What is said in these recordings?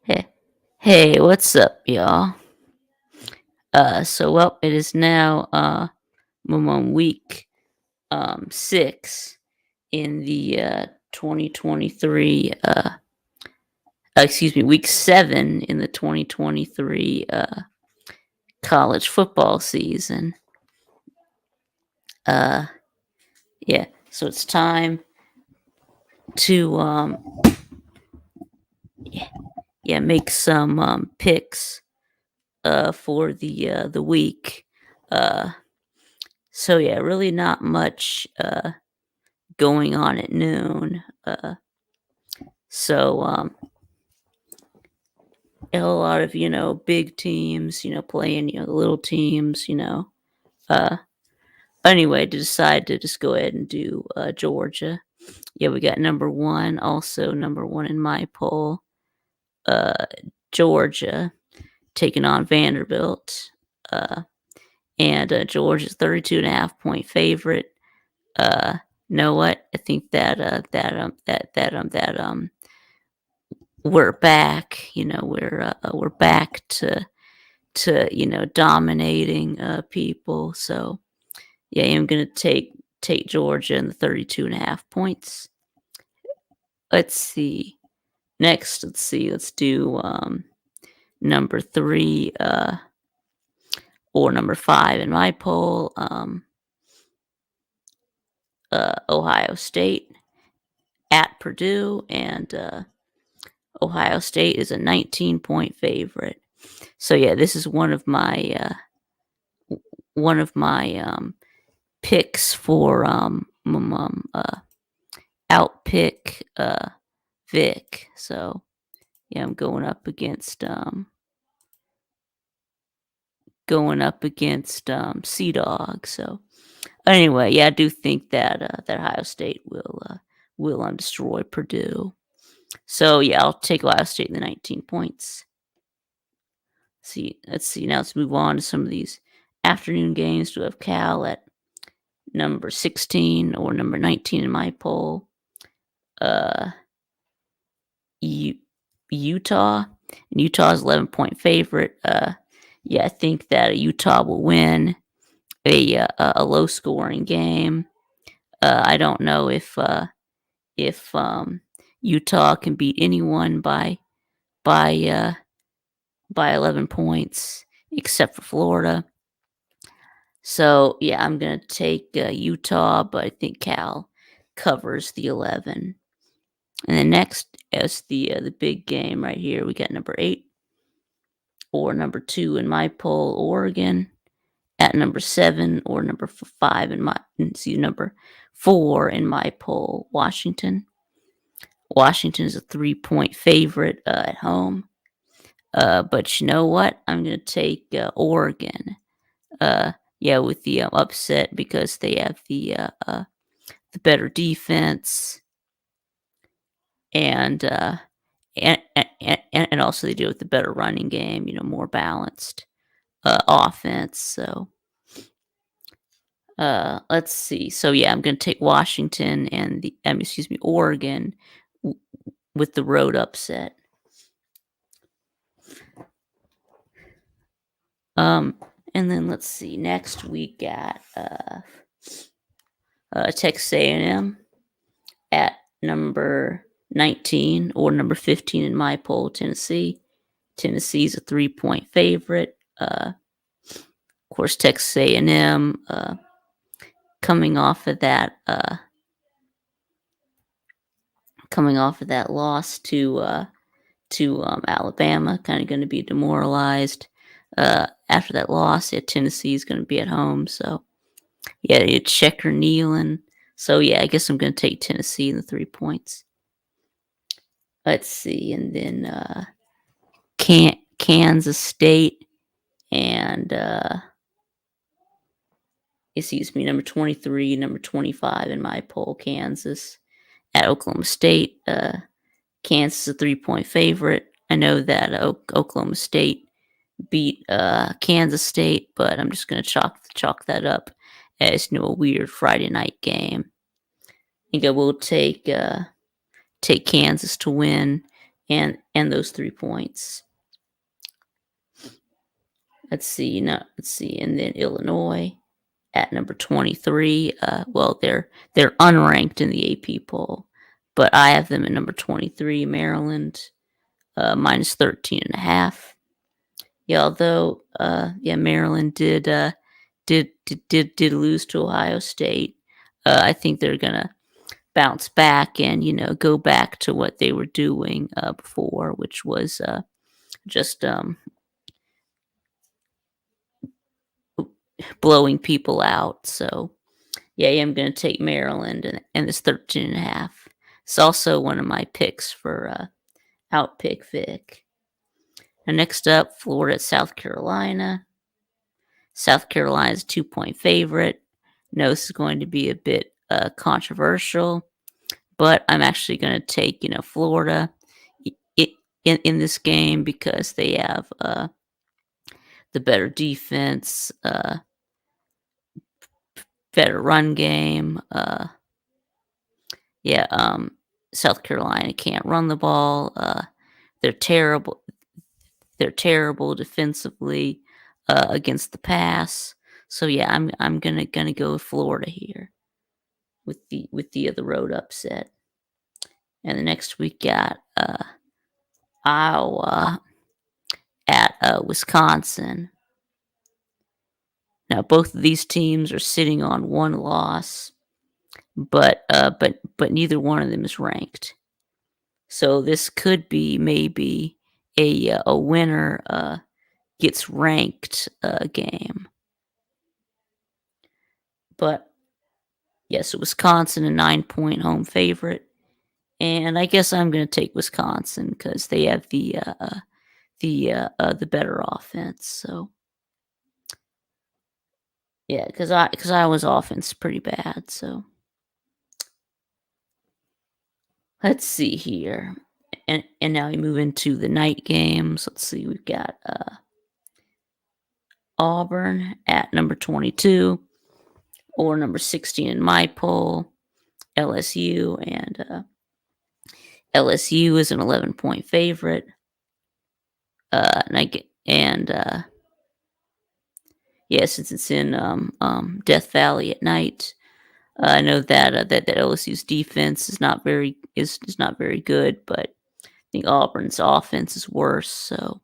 Hey, hey, what's up, y'all? It is now I'm on week 6 in the 2023 excuse me, week 7 in the 2023 college football season. Uh yeah, so it's time to yeah, make some picks for the week. Uh really not much going on at noon. So a lot of big teams, playing the little teams. Uh, anyway, to decide to just go ahead and do Georgia. Yeah, we got number one, also number one in my poll. Uh, Georgia taking on Vanderbilt. Uh, and Georgia's 32.5 point favorite. Uh, know what? I think that we're back. We're back to dominating people. So yeah, I'm gonna take Georgia in the 32.5 points. Let's see. Next, let's see. Let's do number three or number five in my poll. Ohio State at Purdue, and Ohio State is a 19 point favorite. So yeah, this is one of my picks for outpick Vic. So yeah, I'm going up against Sea Dog. So anyway, yeah, I do think that Ohio State will destroy Purdue. So yeah, I'll take Ohio State in the 19 points. Let's see. Now let's move on to some of these afternoon games. We have Cal at number 16 or number 19 in my poll. Utah, and Utah's 11 point favorite. Yeah, I think that Utah will win a low scoring game. I don't know if Utah can beat anyone by uh, by 11 points except for Florida. So yeah, I'm gonna take Utah, but I think Cal covers the 11. And then next is the big game right here. We got number 8 or number 2 in my poll, Oregon, at number 7 or number 5 in my number 4 in my poll, Washington. Washington is a 3 point favorite at home. But you know what? I'm going to take Oregon. Yeah, with the upset because they have the better defense and and also they do it with the better running game. More balanced offense. So let's see. So yeah, I'm going to take Washington and Oregon with the road upset. And then let's see. Next we got Texas A&M at number 19 or number 15 in my poll, Tennessee. Tennessee's a 3 point favorite. Of course, Texas A&M coming off of that loss to Alabama, kind of going to be demoralized after that loss. Yeah, Tennessee is going to be at home, so yeah, it's checker kneeling. So yeah, I guess I'm going to take Tennessee in the 3 points. Let's see, and then Kansas State and number 23, number 25 in my poll, Kansas at Oklahoma State. Kansas is a 3 point favorite. I know that Oklahoma State beat Kansas State, but I'm just going to chalk that up as a weird Friday night game. I think I will take Kansas to win, and those 3 points. Let's see. No, let's see. And then Illinois at number 23. Well, they're unranked in the AP poll, but I have them at number 23. Maryland minus 13.5. Yeah, although Maryland did lose to Ohio State. I think they're gonna bounce back and go back to what they were doing before, which was just blowing people out. So yeah, I'm going to take Maryland and this 13.5. It's also one of my picks for Outpick Vic. Now next up, Florida at South Carolina. South Carolina's a 2-point favorite. No, this is going to be a bit controversial, but I'm actually going to take Florida in this game because they have the better defense, better run game. South Carolina can't run the ball. They're terrible. They're terrible defensively against the pass. So yeah, I'm gonna go with Florida here with the road upset. And the next we got Iowa at Wisconsin. Now both of these teams are sitting on one loss, but neither one of them is ranked. So this could be maybe a winner gets ranked game. But yes, Wisconsin a 9-point home favorite, and I guess I'm going to take Wisconsin because they have the better offense. So yeah, because Iowa's offense is pretty bad. So let's see here, and now we move into the night games. Let's see, we've got Auburn at number 22 or number 16 in my poll. LSU and LSU is an 11-point favorite. Since it's in Death Valley at night, I know that LSU's defense is not very good, but I think Auburn's offense is worse. So,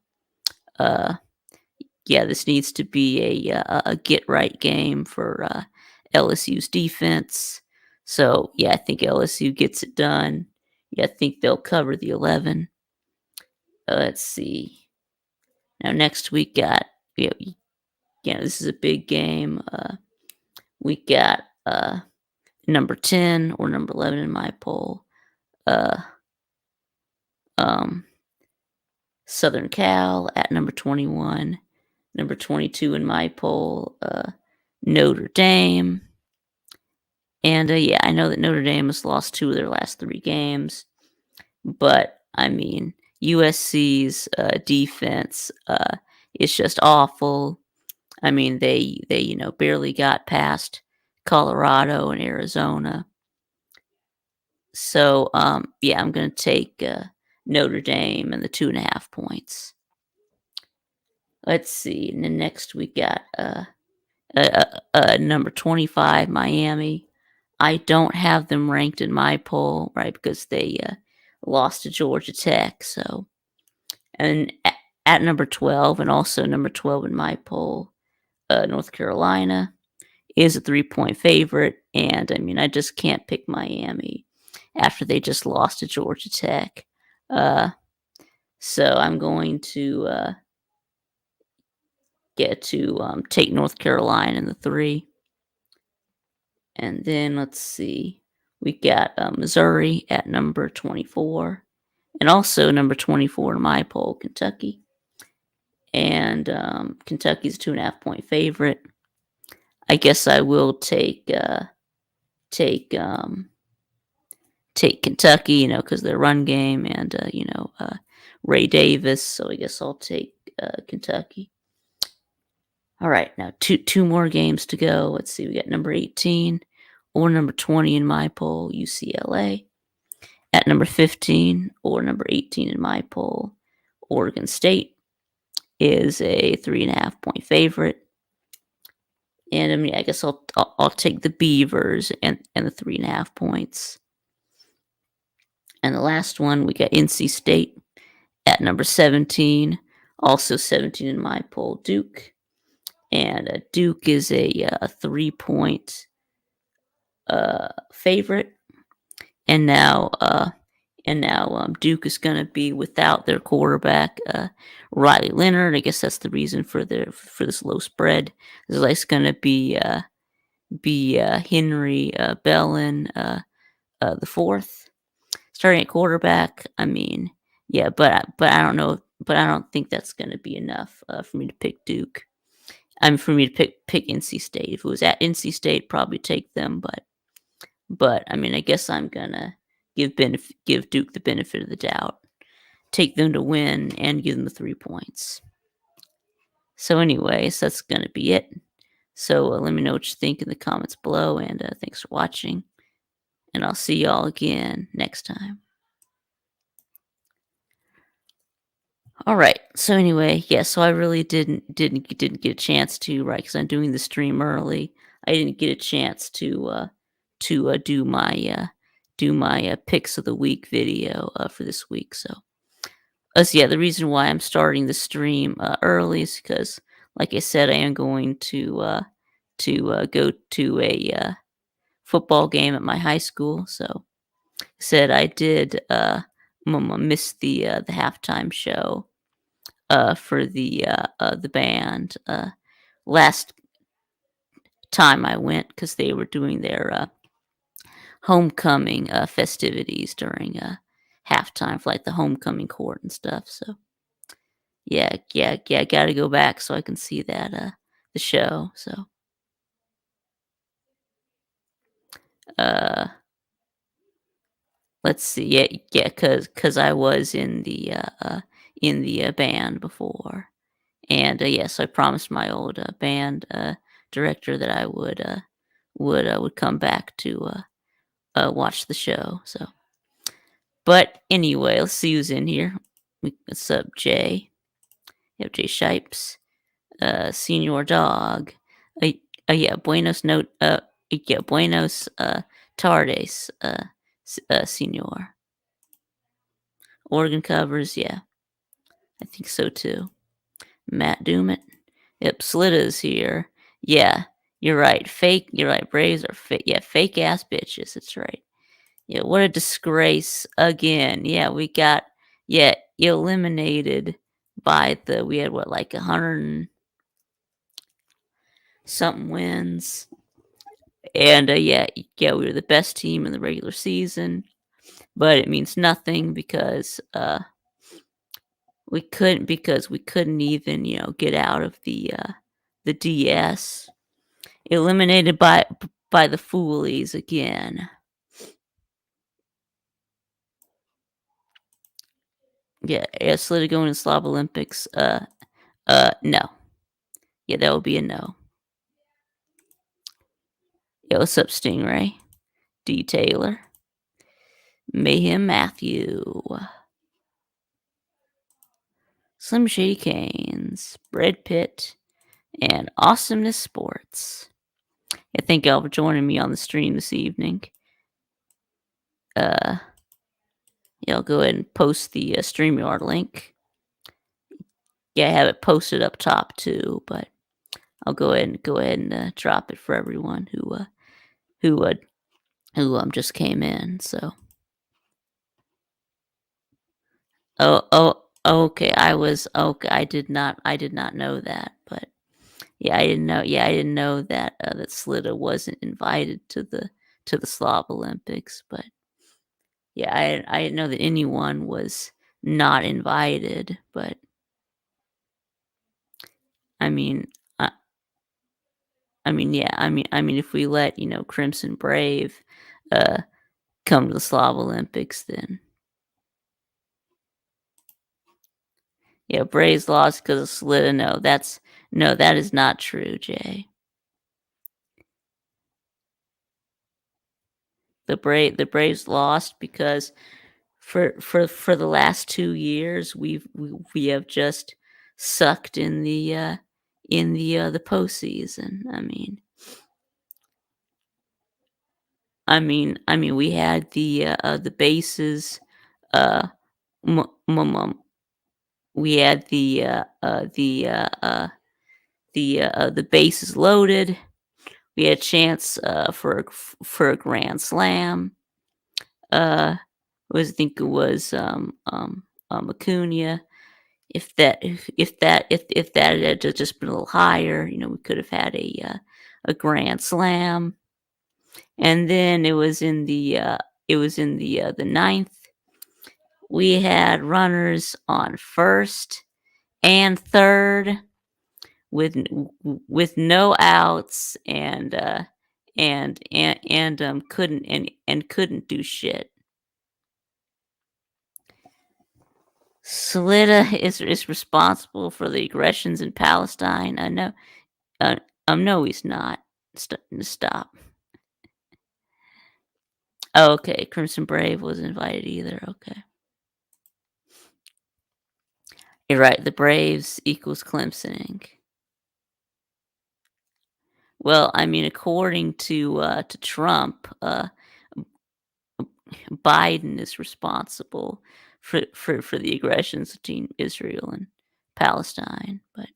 this needs to be a get right game for LSU's defense. So yeah, I think LSU gets it done. Yeah, I think they'll cover the 11. Let's see. Now next we got this is a big game. We got number 10 or number 11 in my poll. Southern Cal at number 21. Number 22 in my poll, Notre Dame. And I know that Notre Dame has lost 2 of their last 3 games. But, I mean, USC's defense is just awful. I mean, they barely got past Colorado and Arizona. So, I'm going to take Notre Dame and the 2.5 points. Let's see. And then next we got number 25, Miami. I don't have them ranked in my poll, right, because they lost to Georgia Tech. So, and at number 12, and also number 12 in my poll, North Carolina is a 3-point favorite. And I mean, I just can't pick Miami after they just lost to Georgia Tech. So I'm going to take North Carolina in the 3. And then let's see, we got Missouri at number 24, and also number 24 in my poll, Kentucky. And Kentucky's a 2.5-point favorite. I guess I will take Kentucky, because their run game and Ray Davis. So I guess I'll take Kentucky. All right, now two more games to go. Let's see, we got number 18 or number 20 in my poll, UCLA At number 15 or number 18 in my poll, Oregon State is a 3.5 point favorite. And I mean, I guess I'll take the Beavers and the 3.5 points. And the last one, we got NC State at number 17, also 17 in my poll, Duke. And Duke is a 3 point favorite. And now Duke is going to be without their quarterback, Riley Leonard. I guess that's the reason for this low spread. It's going to be Henry Bellin the fourth starting at quarterback. I mean, yeah, but I don't know, but I don't think that's going to be enough for me to pick Duke. I mean, for me to pick NC State. If it was at NC State, probably take them, but I mean, I guess I'm gonna give Duke the benefit of the doubt, take them to win, and give them the 3 points. So, anyways, that's gonna be it. So, let me know what you think in the comments below, and thanks for watching. And I'll see y'all again next time. All right. So anyway, yeah. So I really didn't get a chance to, right, because I'm doing the stream early. I didn't get a chance to do my picks of the week video for this week. So yeah, the reason why I'm starting the stream early is because, like I said, I am going to go to a football game at my high school. So said I did miss the halftime show for the band last time I went, because they were doing their homecoming festivities during halftime for like the homecoming court and stuff. So yeah, got to go back so I can see that the show. So uh let's see, yeah, cause I was in the band before. And yes, I promised my old band director that I would come back to watch the show. So, but anyway, let's see who's in here. What's up, Jay? You have Jay Shipes, Senior Dog. Yeah, Buenos note. Yeah, Buenos Tardes, Senior. Oregon covers. Yeah, I think so too. Matt Doomit. Yep, Slitta's here. Yeah, you're right. Fake. You're right. Braves are fake. Yeah, fake ass bitches. That's right. Yeah, what a disgrace again. Yeah, we got eliminated by we had what, like 100 something wins, and we were the best team in the regular season, but it means nothing because we couldn't even get out of the DS. Eliminated by the Foolies again. Yeah, Slitty going to Slav Olympics. No. Yeah, that would be a no. Yeah, what's up, Stingray? D. Taylor. Mayhem Matthew. Slim Shady Canes. Brad Pitt. And Awesomeness Sports. Yeah, thank y'all for joining me on the stream this evening. Yeah, I'll go ahead and post the StreamYard link. Yeah, I have it posted up top too, but I'll go ahead and drop it for everyone who just came in. So okay, okay. I did not know that, but yeah, I didn't know that that Slitta wasn't invited to the Slav Olympics, but yeah, I didn't know that anyone was not invited, but I mean, yeah, if we let Crimson Brave come to the Slav Olympics, then yeah, Braves lost because of Slitta. No, that is not true, Jay. The Braves lost because for the last 2 years, we have just sucked in the postseason. I mean, we had the bases, uh, m m we had the bases loaded. We had a chance, for a grand slam. Uh, was I think it was, Acuna. If that had just been a little higher, we could have had a grand slam. And then it was in the ninth. We had runners on first and third with no outs and couldn't do shit. Salida is responsible for the aggressions in Palestine. I know. Uh, no, he's not. Stop. Oh, okay. Crimson Brave wasn't invited either. Okay. You're right. The Braves equals Clemsoning. Well, I mean, according to Trump, Biden is responsible for the aggressions between Israel and Palestine. But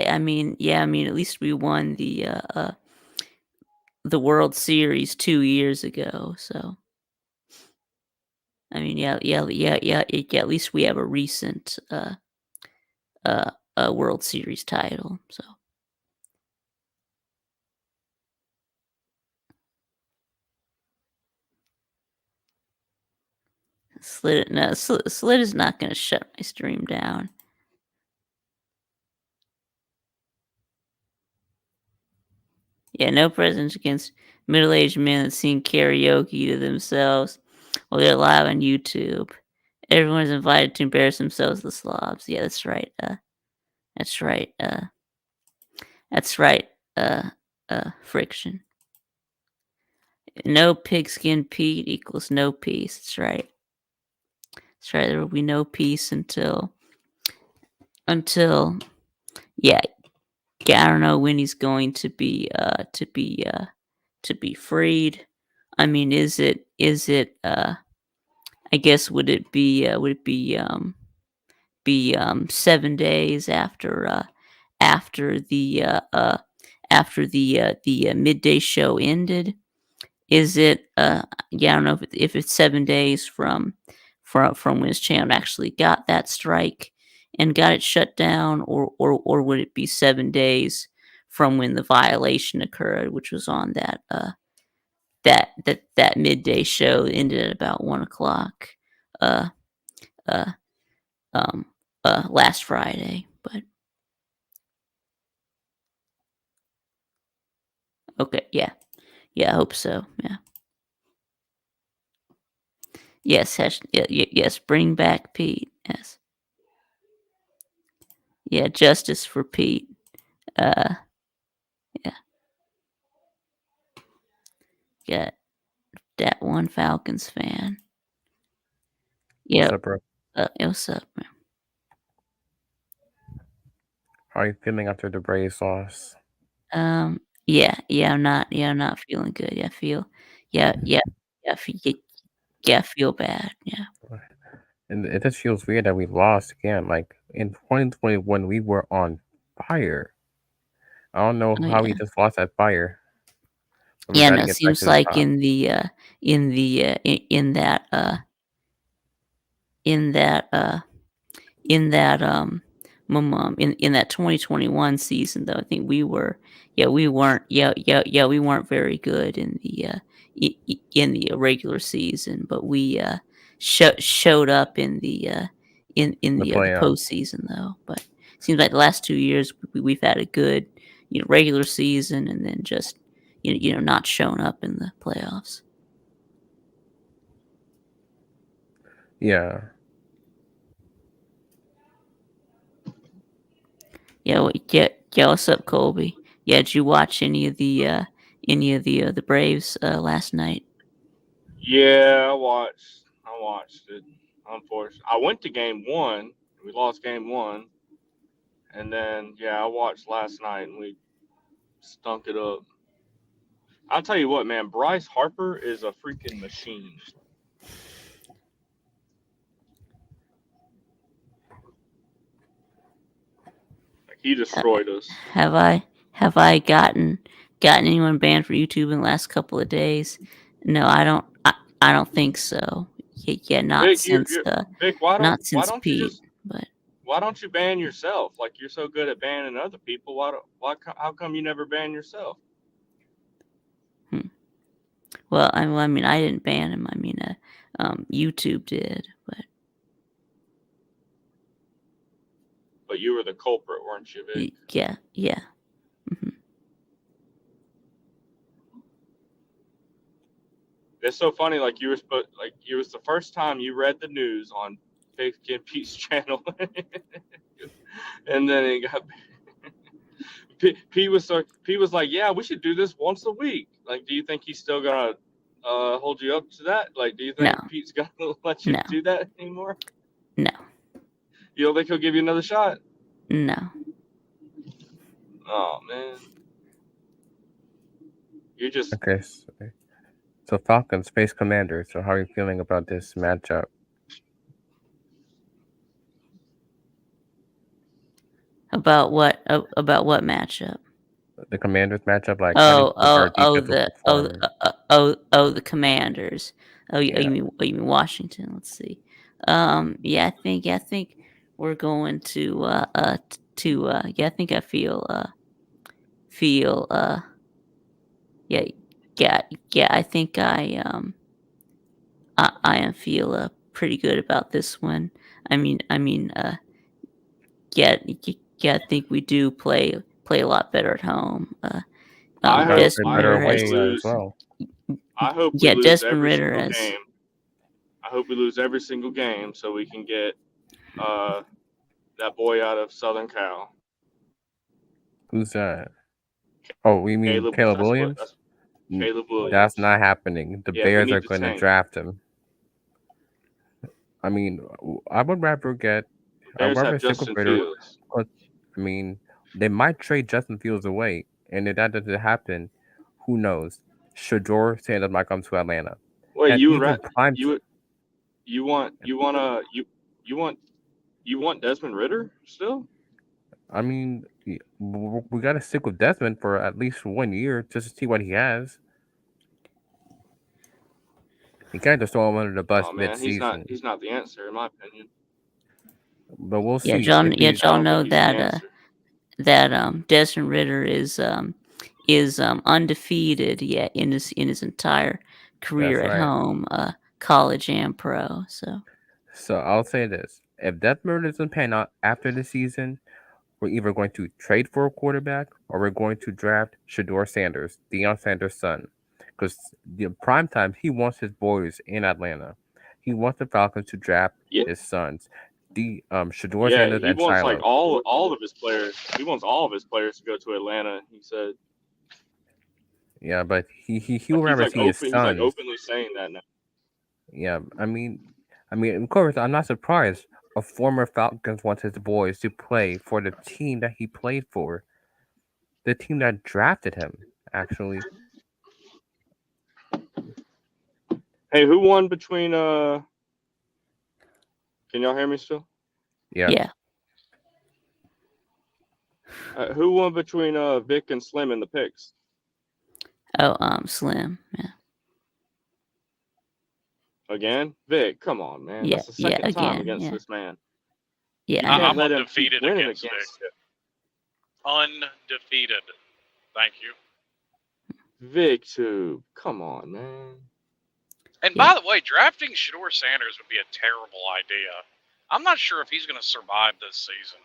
I mean, yeah, I mean, at least we won the World Series 2 years ago. So I mean, yeah. At least we have a recent World Series title. So Slid is not going to shut my stream down. Yeah, no presidents against middle-aged men that sing karaoke to themselves while they're live on YouTube. Everyone is invited to embarrass themselves, the slobs. Yeah, that's right. That's right. That's right. Friction. No pigskin Pete equals no peace. That's right. That's right. There will be no peace until yeah. I don't know when he's going to be freed. I mean, is it I guess would it be 7 days after the midday show ended? Is it yeah, I don't know if it's 7 days from when his channel actually got that strike and got it shut down, or would it be 7 days from when the violation occurred, which was on that midday show that ended at about 1 o'clock uh uh um last Friday. But okay, yeah. Yeah, I hope so. Yeah. Yes, yes, bring back Pete. Yes. Yeah, justice for Pete. Uh yeah, got that one Falcons fan. What's Yep. up, bro? What's up, man? How are you feeling after the Braves loss? Yeah, I'm not feeling good. Yeah, I feel yeah, yeah, yeah, I feel bad. Yeah. And it just feels weird that we lost again. Like in 2021, we were on fire. I don't know Oh how we yeah. just lost that fire, but we Yeah, got to no, get back seems to the like top. in that in that in that 2021 season though, I think we weren't very good in the regular season, but showed up in the playoffs. postseason though. But it seems like the last 2 years we've had a good regular season and then just not shown up in the playoffs. Yeah. Yeah. What's up, Colby? Yeah, did you watch any of the Braves last night? Yeah, I watched it. Unfortunately, I went to game one. We lost game one, and then I watched last night and we stunk it up. I'll tell you what, man. Bryce Harper is a freaking machine. Like, he destroyed us. Have I gotten anyone banned for YouTube in the last couple of days? No, I don't. I don't think so. Yeah, not Vic, since Vic, not why since don't you Pete. just But why don't you ban yourself? Like, you're so good at banning other people. How come you never ban yourself? well, I mean, I didn't ban him. I mean, YouTube did. But you were the culprit, weren't you, Vic? Yeah. hmm It's so funny. Like, it was the first time you read the news on Big Kid Pete's channel, and then it got Pete was like, yeah, we should do this once a week. Like, do you think he's still gonna hold you up to that? Like, do you No. think Pete's gonna let you No. do that anymore? No. You don't think he'll give you another shot? No. Oh man, you're just Okay. So Falcons Space Commander. So how are you feeling about this matchup? About what? About what matchup? The Commanders matchup. Like, how do you think our defense will perform? The Commanders. You Yeah. mean Washington? Let's see. Yeah, I think we're going to yeah, I think I feel yeah I think I feel pretty good about this one. I mean yeah yeah, I think we do play a lot better at home. I Gotta hope play Desmond I better hope Ritter we away has as lose. well. I hope we yeah lose Desmond every Ritter single has game. I hope we lose every single game so we can get that boy out of Southern Cal. Who's that? Oh, we mean Caleb. Caleb Williams? That's Caleb Williams. That's not happening. The Yeah, we Bears need are to going to tank. draft him. I mean, I would rather get. I'd Bears rather have stick with Justin Ritter. Fields. But, I mean, they might trade Justin Fields away, and if that doesn't happen, who knows? Shador Sanders might come to Atlanta. Wait, And even prime. you want Desmond Ritter still? I mean, we got to stick with Desmond for at least 1 year just to see what he has. You can't just throw him under the bus Oh man, mid-season. he's not the answer in my opinion. But we'll see. yeah John I don't know think he's the answer. that Desmond Ritter is undefeated in his entire career That's at right. home, college and pro. So I'll say this: if Desmond doesn't pan out after the season, we're either going to trade for a quarterback or we're going to draft Shador Sanders, Deion Sanders' son, because the prime time he wants his boys in Atlanta. He wants the Falcons to draft Yeah, his sons, Shador Sanders he and wants like Shiloh. all of his players. He wants all of his players to go to Atlanta. He said. Yeah, but he Like, would rather see his he's like sons. openly saying that now. Yeah, I mean, of course, I'm not surprised. A former Falcons wants his boys to play for the team that he played for, the team that drafted him, actually. Hey, who won between can y'all hear me still? Yeah. Who won between Vic and Slim in the picks? Oh, Slim. Yeah. Again? Vic, come on, man. Yeah, That's the second time again, against yeah. this man. Yeah, You I can't know. let him undefeated keep winning against against Vic. Undefeated. Thank you. Viktube. Come on, man. And Yeah. by the way, drafting Shedeur Sanders would be a terrible idea. I'm not sure if he's going to survive this season.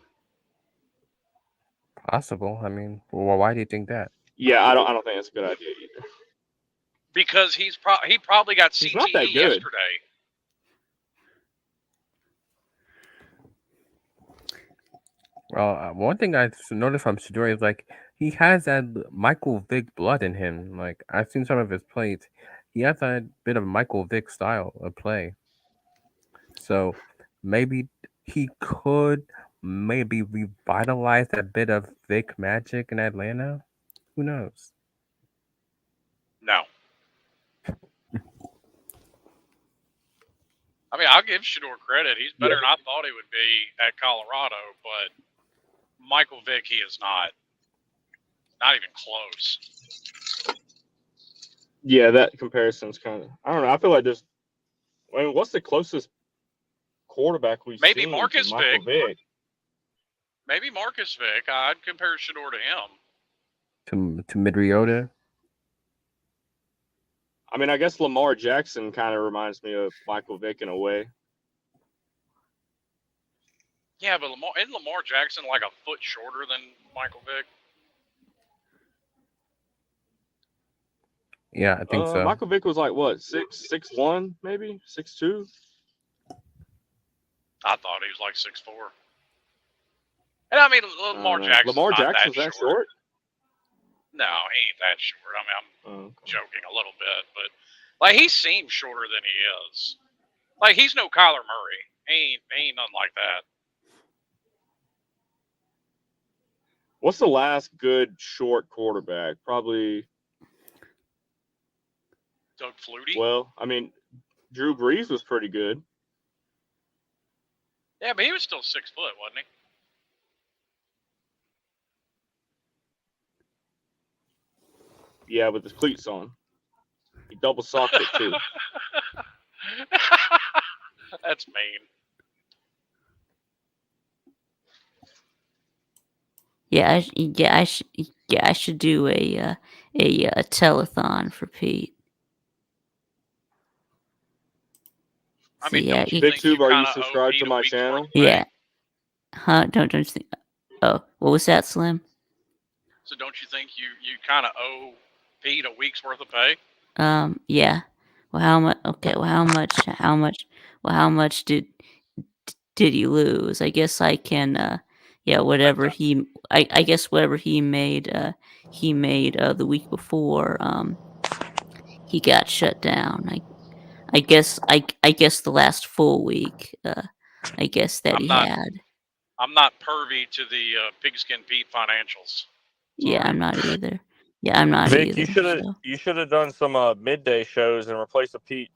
Possible. I mean, well, why do you think that? Yeah, I don't think it's a good idea either. Because he probably got He's not that CTE good. yesterday. Well, one thing I noticed from Shedeur is like he has that Michael Vick blood in him. Like I've seen some of his plays, he has that bit of Michael Vick style of play. So maybe he could maybe revitalize that bit of Vick magic in Atlanta. Who knows? No. I mean, I'll give Shedeur credit. He's better than I thought he would be at Colorado, but Michael Vick, he is not. Not even close. Yeah, that comparison's kind of. I don't know. I feel like there's. I mean, what's the closest quarterback we've Maybe seen Marcus to Michael Vick? Maybe Marcus Vick. I'd compare Shedeur to him. To Midriota. I mean, I guess Lamar Jackson kind of reminds me of Michael Vick in a way. Yeah, but isn't Lamar Jackson like a foot shorter than Michael Vick? Yeah, I think so. Michael Vick was like what, 6'1", maybe 6'2". I thought he was like 6'4". And I mean, Lamar Jackson's Lamar not Jackson's that short? No, he ain't that short. I mean, I'm joking a little bit, but like he seems shorter than he is. Like he's no Kyler Murray. He ain't nothing like that. What's the last good short quarterback? Probably Doug Flutie. Well, I mean, Drew Brees was pretty good. Yeah, but he was still 6 foot, wasn't he? Yeah, with his cleats on. He double socked it too. That's mean. Yeah, I should do a telethon for Pete. I mean, yeah, don't you think Viktube, you are you kinda owe subscribed Pete to a my week's channel? worth of pay? Yeah. Huh? Don't you think? Oh, what was that, Slim? So don't you think you kind of owe Pete a week's worth of pay? Yeah. Well, how much? Okay. Well, how much? Well, how much did he lose? I guess I can. Yeah. Whatever he. I guess whatever he made. He made the week before. He got shut down. I guess the last full week. I guess that he had. I'm not pervy to the Pigskin Pete financials. Yeah, Sorry. I'm not either. Yeah, I'm not Vic, either. you should have done some midday shows and replaced a Pete.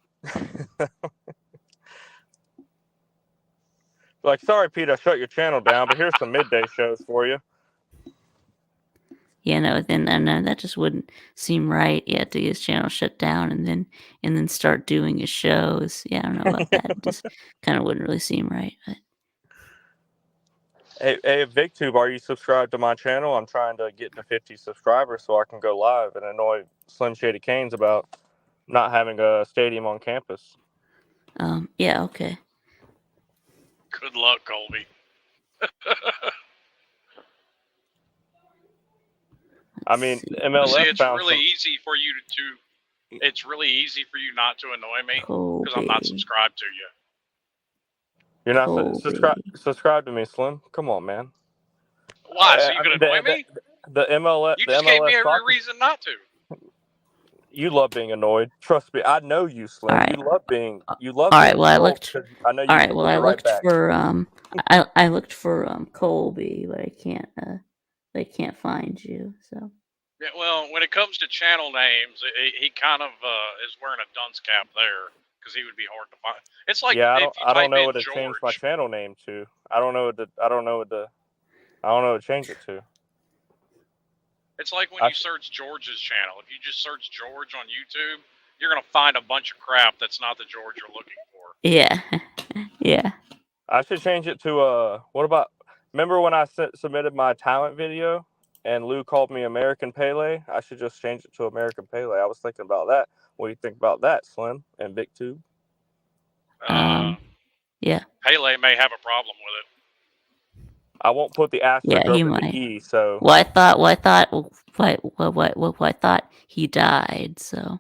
Like, sorry, Pete, I shut your channel down, but here's some midday shows for you. Yeah, no, then that just wouldn't seem right. Yeah, to get his channel shut down and then start doing his shows. Yeah, I don't know about that. It just kind of wouldn't really seem right. But. Hey, Viktube, are you subscribed to my channel? I'm trying to get to 50 subscribers so I can go live and annoy Slim Shady Canes about not having a stadium on campus. Yeah, okay. Good luck, Colby. I mean, MLS See, it's found really some... easy for you to. It's really easy for you not to annoy me because I'm Colby. not subscribed to you. You're not subscribe to me, Slim. Come on, man. Why? So you can annoy me? The MLS. You just gave me every reason not to. You love being annoyed. Trust me, I know you, Slim. Right. You love being. All right. Well, I looked. I know you. All right. Well, I looked back. for I looked for Colby, but I can't find you. So. Yeah, well, when it comes to channel names, he kind of is wearing a dunce cap there because he would be hard to find. It's like I don't know what to change my channel name to. I don't know what to change it to. It's like when you search George's channel. If you just search George on YouTube, you're gonna find a bunch of crap that's not the George you're looking for. Yeah, yeah. I should change it to what about? Remember when I submitted my talent video and Lou called me American Pele, I should just change it to American Pele. I was thinking about that. What do you think about that, Slim and Viktube? Yeah. Pele may have a problem with it. I won't put the asterisk Yeah, he over might. the E. So Well, I thought he died. So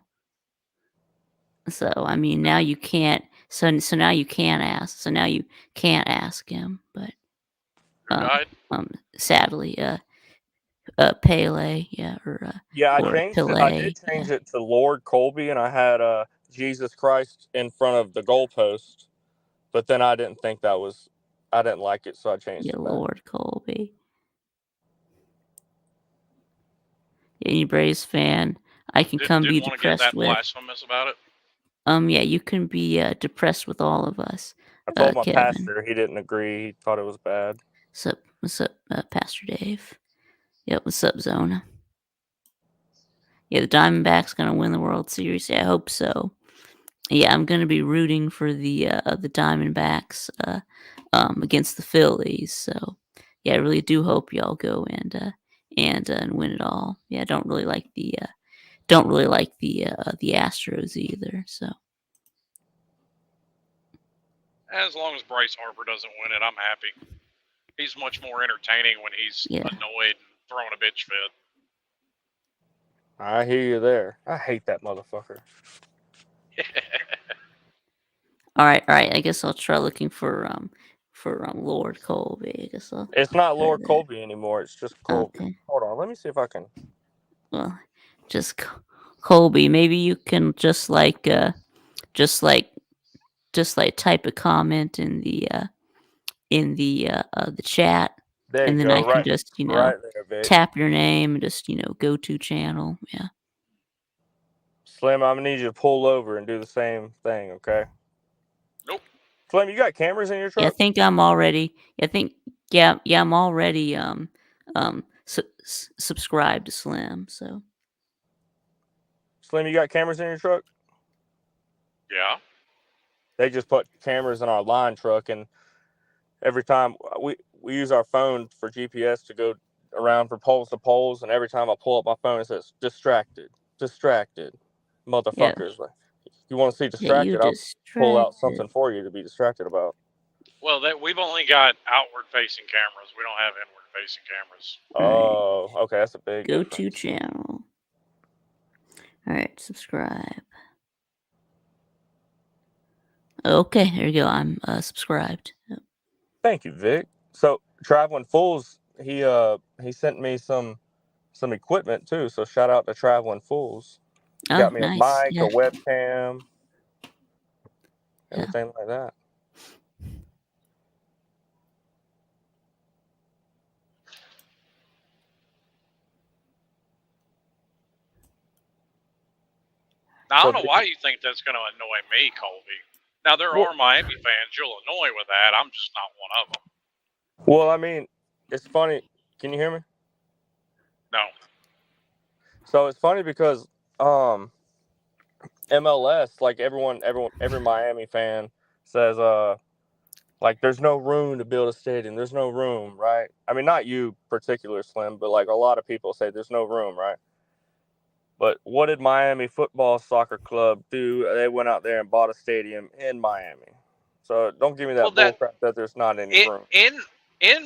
I mean, now you can't. So now you can't ask. So now you can't ask him. But Who died? sadly, Pele, yeah, or yeah, I or changed it. I Pele, did change it to Lord Colby, and I had Jesus Christ in front of the goalpost. But then I didn't think that was. I didn't like it, so I changed yeah, it back. Lord Colby. Any Braves fan, I can come be Didn't want to get depressed that with. blasphemous about it. Yeah, you can be depressed with all of us. I told my Kevin. pastor, he didn't agree. He thought it was bad. What's up, Pastor Dave? Yep, what's up, Zona? Yeah, the Diamondbacks gonna win the World Series. Yeah, I hope so. Yeah, I'm gonna be rooting for the Diamondbacks against the Phillies. So yeah, I really do hope y'all go and win it all. Yeah, I don't really like the Astros either. So As long as Bryce Harper doesn't win it, I'm happy. He's much more entertaining when he's annoyed and throwing a bitch fit. I hear you there. I hate that motherfucker. All right. I guess I'll try looking for Lord Colby. I guess it's not Lord Colby anymore. It's just Colby. Okay. Hold on, let me see if I can. Well, just Colby. Maybe you can just type a comment in the chat, there and you then go. I can Right, just right there, babe. tap your name and just go to channel. Yeah. Slim, I'm gonna need you to pull over and do the same thing, okay? Nope. Slim, you got cameras in your truck? Yeah, I think I'm already. I'm already subscribed to Slim. So. Slim, you got cameras in your truck? Yeah. They just put cameras in our line truck, and every time we use our phone for GPS to go around from poles to poles, and every time I pull up my phone, it says distracted, motherfuckers. Yeah. You want to see distracted? I'll pull out something for you to be distracted about. Well, we've only got outward-facing cameras. We don't have inward-facing cameras. Oh, okay, that's a big difference. Go to channel. All right, subscribe. Okay, there you go. I'm subscribed. Yep. Thank you, Vic. So Traveling Fools, he sent me some equipment too. So shout out to Traveling Fools. Got me nice. a mic, a webcam, everything like that. Now, I don't know why you think that's going to annoy me, Colby. Now, there are Miami fans you'll annoy with that. I'm just not one of them. Well, I mean, it's funny. Can you hear me? No. So it's funny because MLS, like every Miami fan says, like there's no room to build a stadium. There's no room, right? I mean, not you particular, Slim, but like a lot of people say there's no room, right? But what did Miami Football Soccer Club do? They went out there and bought a stadium in Miami. So don't give me that bullcrap that there's not any room. In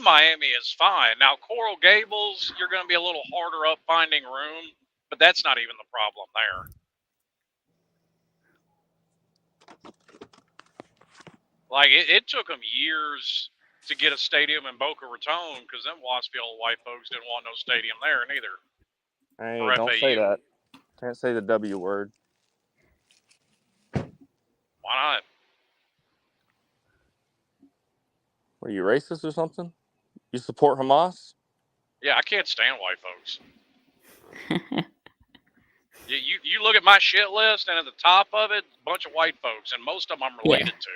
Miami is fine. Now, Coral Gables, you're going to be a little harder up finding room, but that's not even the problem there. Like, it took them years to get a stadium in Boca Raton because them waspy old white folks didn't want no stadium there neither. Hey, don't say that. Can't say the W word. Why not? Are you racist or something? You support Hamas? Yeah, I can't stand white folks. You look at my shit list, and at the top of it, a bunch of white folks, and most of them I'm related to.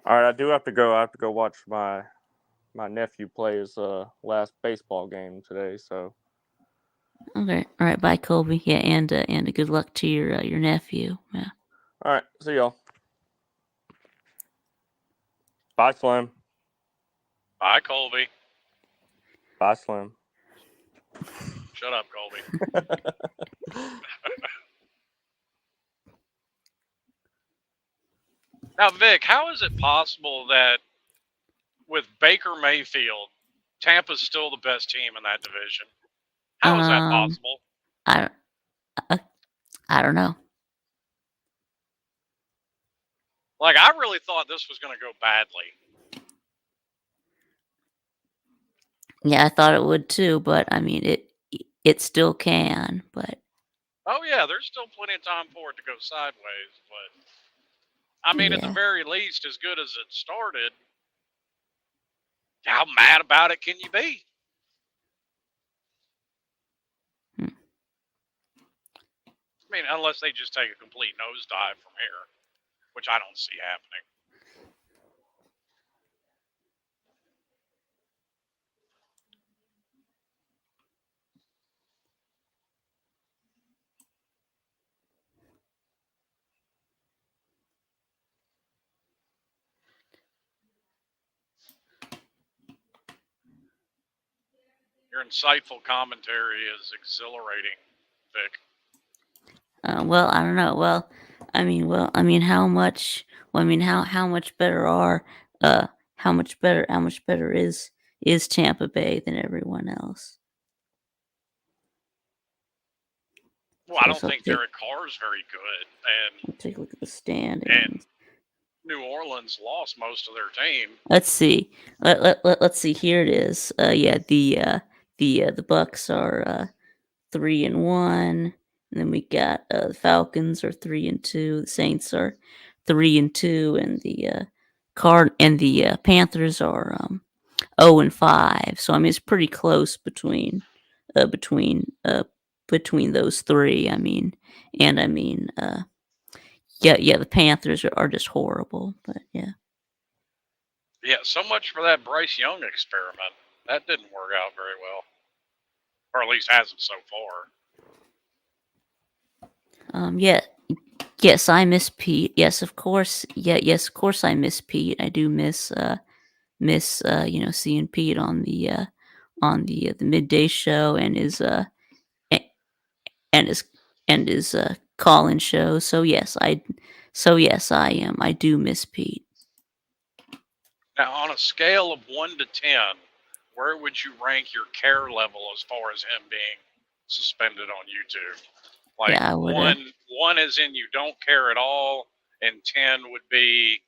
All right, I do have to go. I have to go watch my nephew play his last baseball game today. So. Okay. All right. Bye, Colby. Yeah, and good luck to your nephew. Yeah. All right. See y'all. Bye, Slim. Bye, Colby. Bye. Bye, Slim. Shut up, Colby. Now, Vic, how is it possible that with Baker Mayfield, Tampa's still the best team in that division? How is that possible? I don't know. Like, I really thought this was going to go badly. Yeah, I thought it would too, but I mean, it still can. But oh yeah, there's still plenty of time for it to go sideways. But I mean, at the very least, as good as it started, how mad about it can you be? I mean, unless they just take a complete nosedive from here, which I don't see happening. Your insightful commentary is exhilarating, Vic. Well, I don't know. Well, I mean, how much? Well, I mean, how much better are how much better is Tampa Bay than everyone else? Well, I don't think Derek Carr is very good, and we'll take a look at the standings. And New Orleans lost most of their team. Let's see. Let's see. Here it is. Yeah, the Bucks are 3-1, and then we got the Falcons are 3-2. The Saints are 3-2, and the Panthers are 0-5. So I mean, it's pretty close between those three. I mean, yeah, the Panthers are just horrible, but yeah. Yeah, so much for that Bryce Young experiment. That didn't work out very well, or at least hasn't so far. Yeah. Yes, I miss Pete. Yes, of course. Yeah, yes, of course I miss Pete. I do miss seeing Pete on the midday show and his call-in show. So yes, I am. I do miss Pete. Now, on a scale of 1 to 10, where would you rank your care level as far as him being suspended on YouTube? Like, yeah, I would, one is in you don't care at all, and 10 would be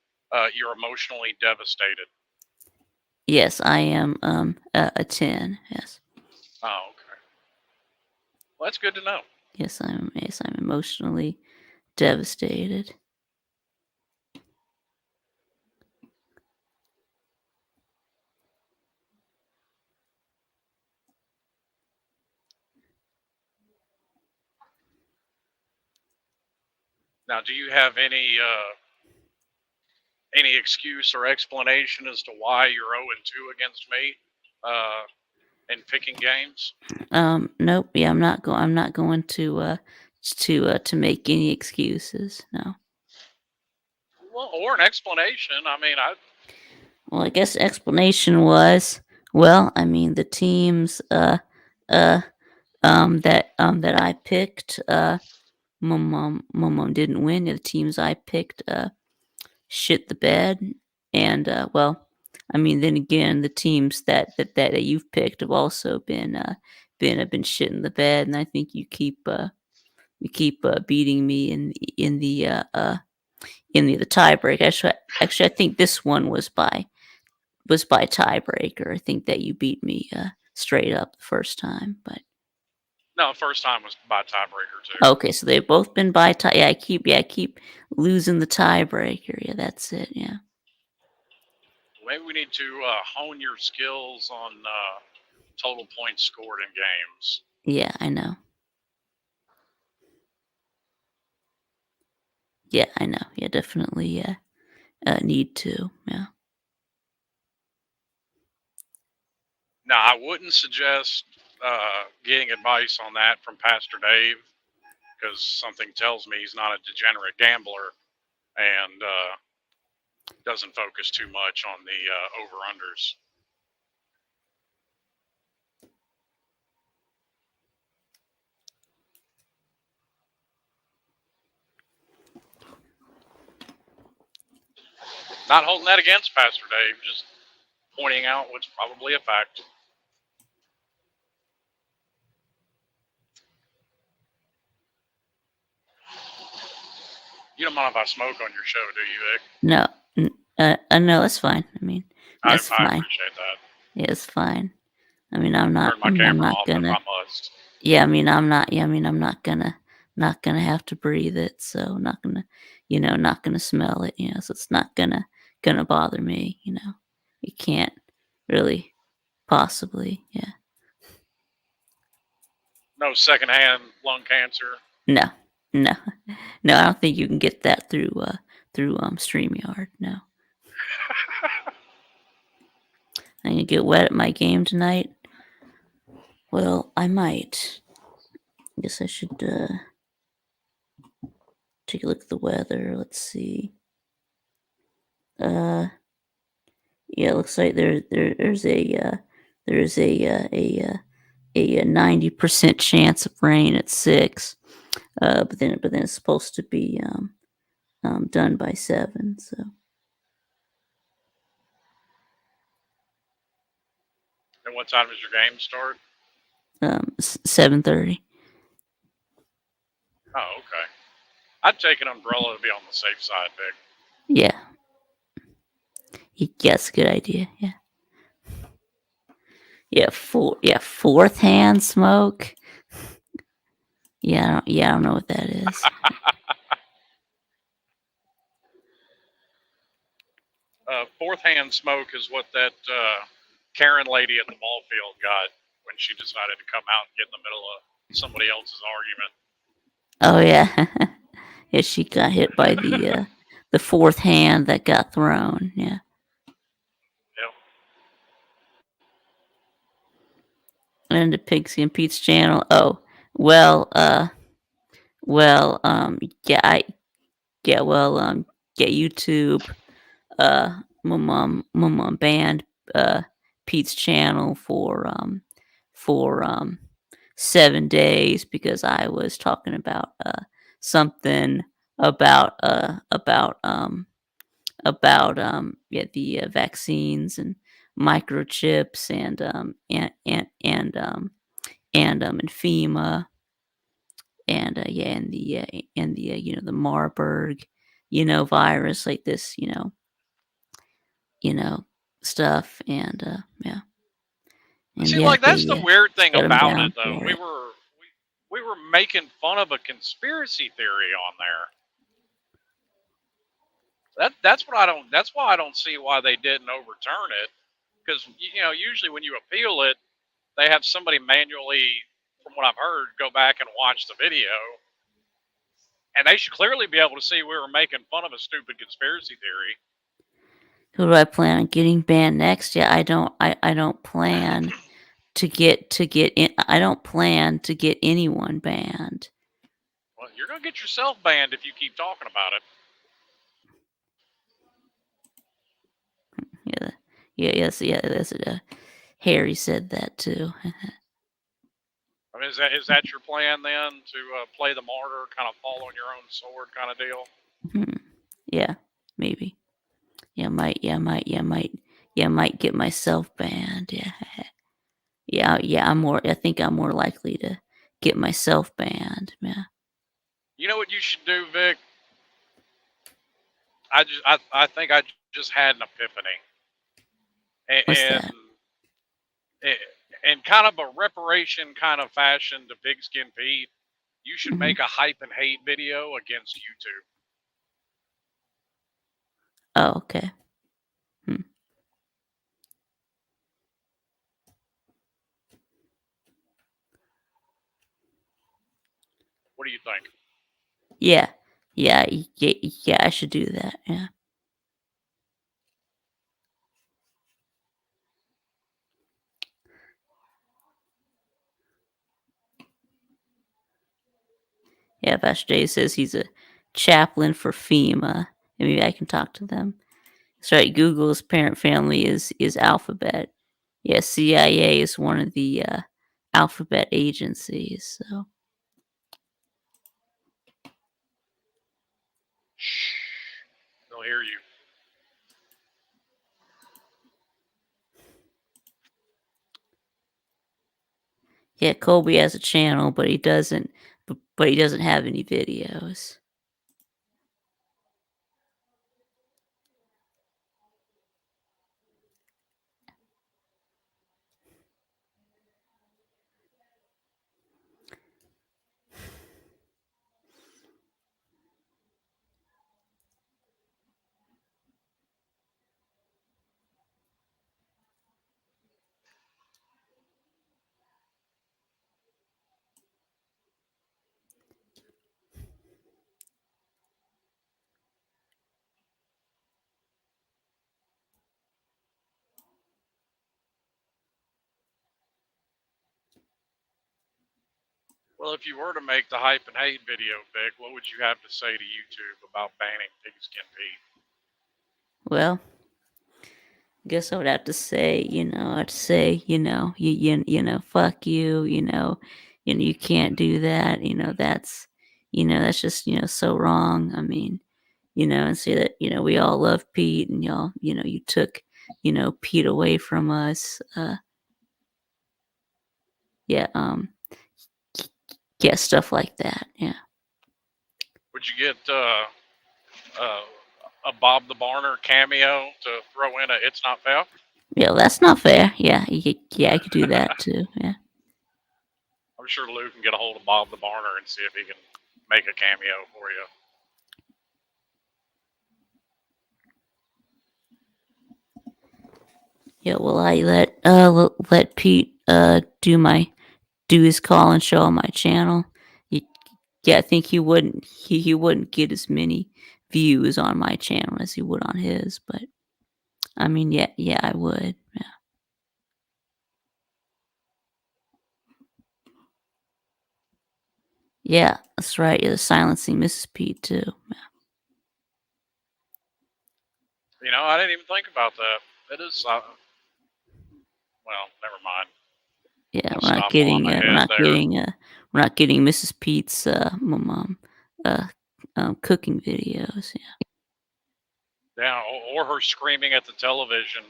you're emotionally devastated. Yes, I am a 10. Yes. Oh, okay. Well, that's good to know. Yes, I'm emotionally devastated. Now, do you have any excuse or explanation as to why you're 0-2 against me in picking games? Nope. Yeah, I'm not going to make any excuses. No. Well, or an explanation. I mean, Well, I guess the explanation was, well, I mean, the teams that I picked mom didn't win. The teams I picked shit the bed, and well, I mean, then again, the teams that you've picked have also been shitting the bed, and I think you keep beating me in the tiebreak. Actually, I think this one was by tiebreaker. I think that you beat me straight up the first time, but no, first time was by tiebreaker too. Okay, so they've both been by tie. Yeah, I keep losing the tiebreaker. Yeah, that's it. Yeah. Maybe we need to hone your skills on total points scored in games. Yeah, I know. Yeah, I know. Yeah, definitely. Need to. Yeah. Now, I wouldn't suggest getting advice on that from Pastor Dave, because something tells me he's not a degenerate gambler and doesn't focus too much on the over-unders. Not holding that against Pastor Dave, just pointing out what's probably a fact. You don't mind if I smoke on your show, do you, Vic? No, no, that's fine. I mean, that's I fine. appreciate that. Yeah, it's fine. I mean, I'm not. Turn my I'm camera not off gonna. if I must. Yeah, I mean, I'm not. Yeah, I mean, I'm not gonna have to breathe it. So not gonna, not gonna smell it. So it's not gonna bother me. You can't really possibly. Yeah. No secondhand lung cancer. No. I don't think you can get that through StreamYard. No. I'm gonna get wet at my game tonight. Well, I might. I guess I should take a look at the weather. Let's see. Yeah, it looks like there's a 90% chance of rain at 6. But then it's supposed to be done by 7. So. And what time does your game start? 7:30. Oh, okay. I'd take an umbrella to be on the safe side, Vic. Yeah. Yes, good idea. Yeah. Yeah, fourth hand smoke. Yeah, I don't know what that is. Fourth hand smoke is what that Karen lady at the ball field got when she decided to come out and get in the middle of somebody else's argument. Oh yeah. Yeah, she got hit by the fourth hand that got thrown. Yeah. Yep. And the Pigskin and Pete's channel. Oh, well, YouTube, my mom banned Pete's channel for 7 days because I was talking about something about the vaccines and microchips and FEMA and the Marburg virus, like this stuff, and yeah. And see, yeah, like that's the weird thing shut 'em about down it, though. for We it. were making fun of a conspiracy theory on there. That's what I don't. That's why I don't see why they didn't overturn it. Because usually when you appeal it, they have somebody manually, from what I've heard, go back and watch the video, and they should clearly be able to see we were making fun of a stupid conspiracy theory. Who do I plan on getting banned next? Yeah, I don't plan to get in. I don't plan to get anyone banned. Well, you're gonna get yourself banned if you keep talking about it. Yes. Harry said that too. I mean, is that your plan then, to play the martyr, kind of fall on your own sword, kind of deal? Yeah, maybe. Yeah, might get myself banned. Yeah. I think I'm more likely to get myself banned. Yeah. You know what you should do, Vic? I think I just had an epiphany. What's that? In kind of a reparation kind of fashion to Pigskin Pete, you should Mhm. make a hype and hate video against YouTube. Oh, okay. What do you think? Yeah, I should do that. Yeah. Yeah, Pastor Dave says he's a chaplain for FEMA. Maybe I can talk to them. That's right. Google's parent family is Alphabet. Yeah, CIA is one of the Alphabet agencies. So. Shh. They'll hear you. Yeah, Colby has a channel, but he doesn't. But he doesn't have any videos. Well, if you were to make the hype and hate video, Vic, what would you have to say to YouTube about banning Pigskin Pete? Well, I guess I would have to say, I'd say, fuck you, you can't do that, that's just, so wrong. I mean, and say that, we all love Pete and y'all, you took, Pete away from us. Yeah, yeah, stuff like that. Yeah. Would you get a Bob the Barner cameo to throw in a "It's Not Fair"? Yeah, that's not fair. Yeah, I could do that too. Yeah. I'm sure Lou can get a hold of Bob the Barner and see if he can make a cameo for you. Yeah, well, I let Pete do his call and show on my channel. Yeah, I think he wouldn't get as many views on my channel as he would on his, but I mean, yeah, I would. Yeah. Yeah, that's right. Yeah, silencing Mrs. Pete too. Yeah. I didn't even think about that. It is. Well, never mind. Yeah, I'll we're not stop while I'm getting ahead there. we're not getting Mrs. Pete's cooking videos. Yeah. Yeah, or her screaming at the television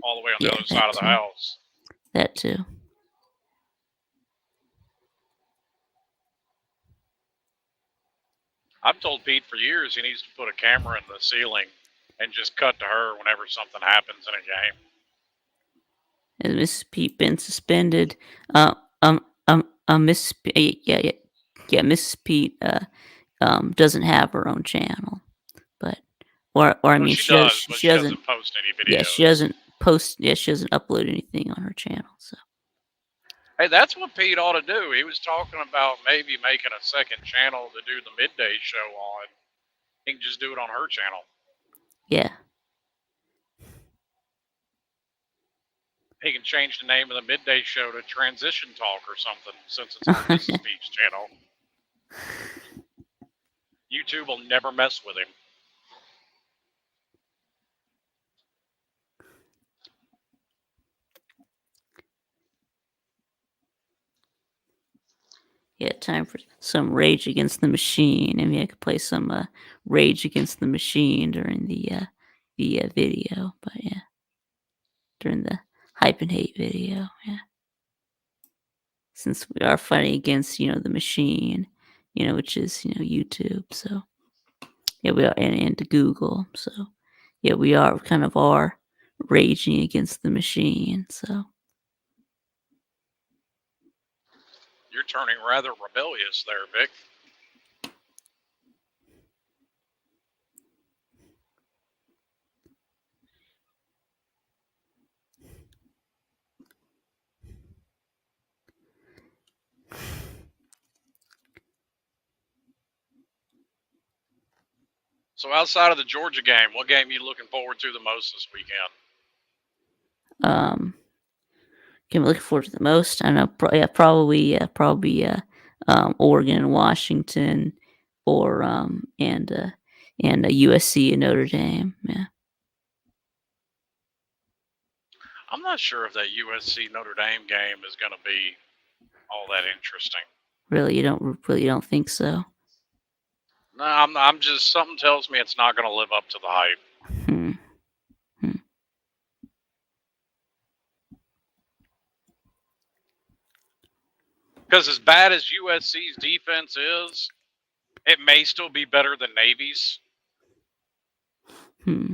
all the way on the Yeah, other side of the house. That too. I've told Pete for years he needs to put a camera in the ceiling and just cut to her whenever something happens in a game. Has Mrs. Pete been suspended? Mrs. Yeah, Mrs. Pete doesn't have her own channel, but I Well, mean, she does, but she doesn't post any videos. Yeah, she doesn't post. Yeah, she doesn't upload anything on her channel. So. Hey, that's what Pete ought to do. He was talking about maybe making a second channel to do the midday show on. He can just do it on her channel. Yeah. He can change the name of the midday show to Transition Talk or something, since it's on Mrs. Pete's channel. YouTube will never mess with him. Yeah, time for some Rage Against the Machine. I mean, I could play some Rage Against the Machine during the video, but yeah, during the hype and hate video, yeah. Since we are fighting against the machine, which is YouTube, so yeah, we are and Google, so yeah, we are raging against the machine, so. You're turning rather rebellious there, Vic. So outside of the Georgia game, what game are you looking forward to the most this weekend? Game I'm looking forward to the most. I know, probably Oregon and Washington, or and USC and Notre Dame. Yeah. I'm not sure if that USC Notre Dame game is going to be all that interesting. Really, you don't think so? No, I'm just, something tells me it's not going to live up to the hype. Because as bad as USC's defense is, it may still be better than Navy's. Hmm.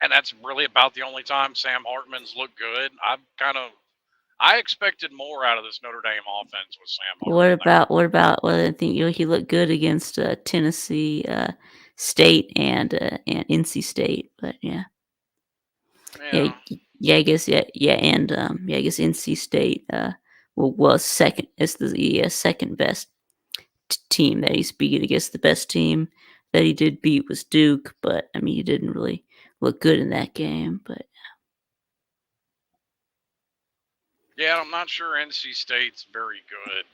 And that's really about the only time Sam Hartman's looked good. I expected more out of this Notre Dame offense with Sam Hartman. What about? Well, I think he looked good against Tennessee State and NC State, but yeah. Yeah. I guess and I guess NC State was second. It's the second best team that he's beat. I guess the best team that he did beat was Duke, but I mean he didn't really look good in that game. But yeah, I'm not sure NC State's very good.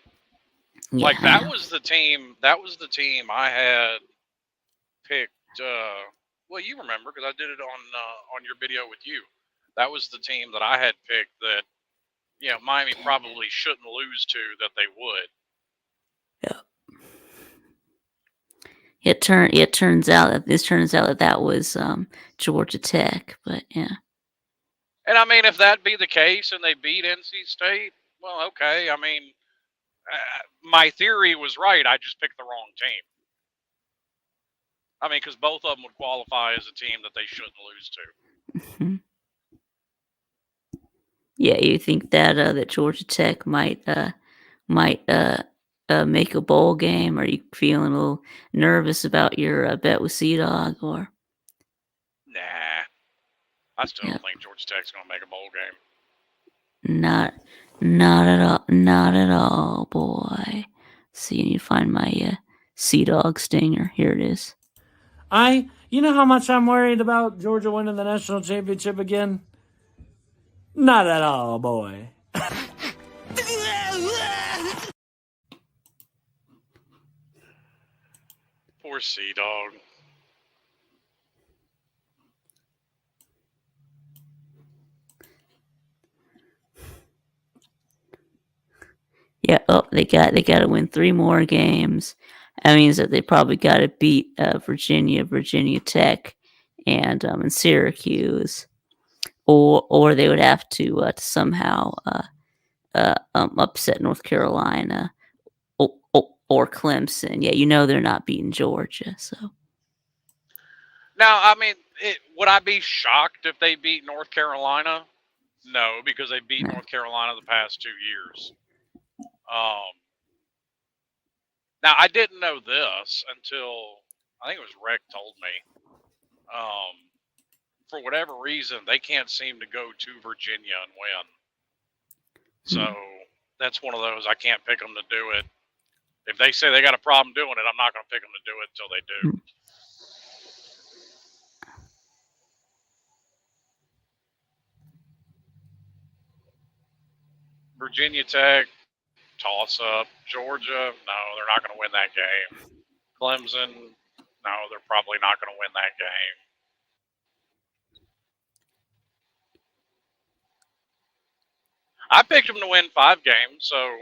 yeah, Like that was the team. That was the team I had picked. Well, you remember because I did it on your video with you. That was the team that I had picked that Miami probably shouldn't lose to, that they would. It turns out that was Georgia Tech, but yeah. And I mean, if that be the case and they beat NC State, well, okay. I mean, my theory was right. I just picked the wrong team. I mean, because both of them would qualify as a team that they shouldn't lose to. Mm-hmm. Yeah, you think that that Georgia Tech might make a bowl game? Are you feeling a little nervous about your bet with Sea Dog, or? Nah, I still don't think Georgia Tech's going to make a bowl game. Not at all, boy. See, you need to find my Sea Dog stinger. Here it is. You know how much I'm worried about Georgia winning the national championship again? Not at all, boy. Poor Sea Dog. Yeah. Oh, they got to win 3 more games. That means that they probably got to beat Virginia Tech, and Syracuse, or they would have to somehow upset North Carolina or Clemson. Yeah, they're not beating Georgia. So now, I mean, would I be shocked if they beat North Carolina? No, because they beat North Carolina the past 2 years. Now, I didn't know this until I think it was Rick told me. For whatever reason, they can't seem to go to Virginia and win. So that's one of those, I can't pick them to do it. If they say they got a problem doing it, I'm not going to pick them to do it until they do. Virginia Tech, toss up. Georgia, no, they're not going to win that game. Clemson, no, they're probably not going to win that game. I picked them to win 5 games, so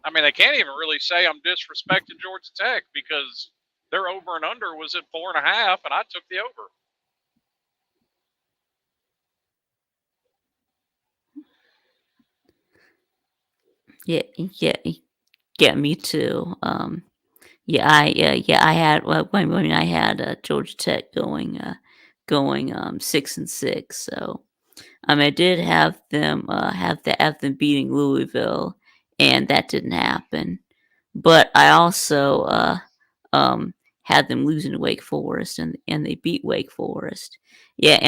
I mean, they can't even really say I'm disrespecting Georgia Tech because their over and under was at 4.5, and I took the over. Yeah, me too. I had Georgia Tech going 6-6. So I did have them beating Louisville, and that didn't happen. But I also had them losing to Wake Forest, and they beat Wake Forest. Yeah,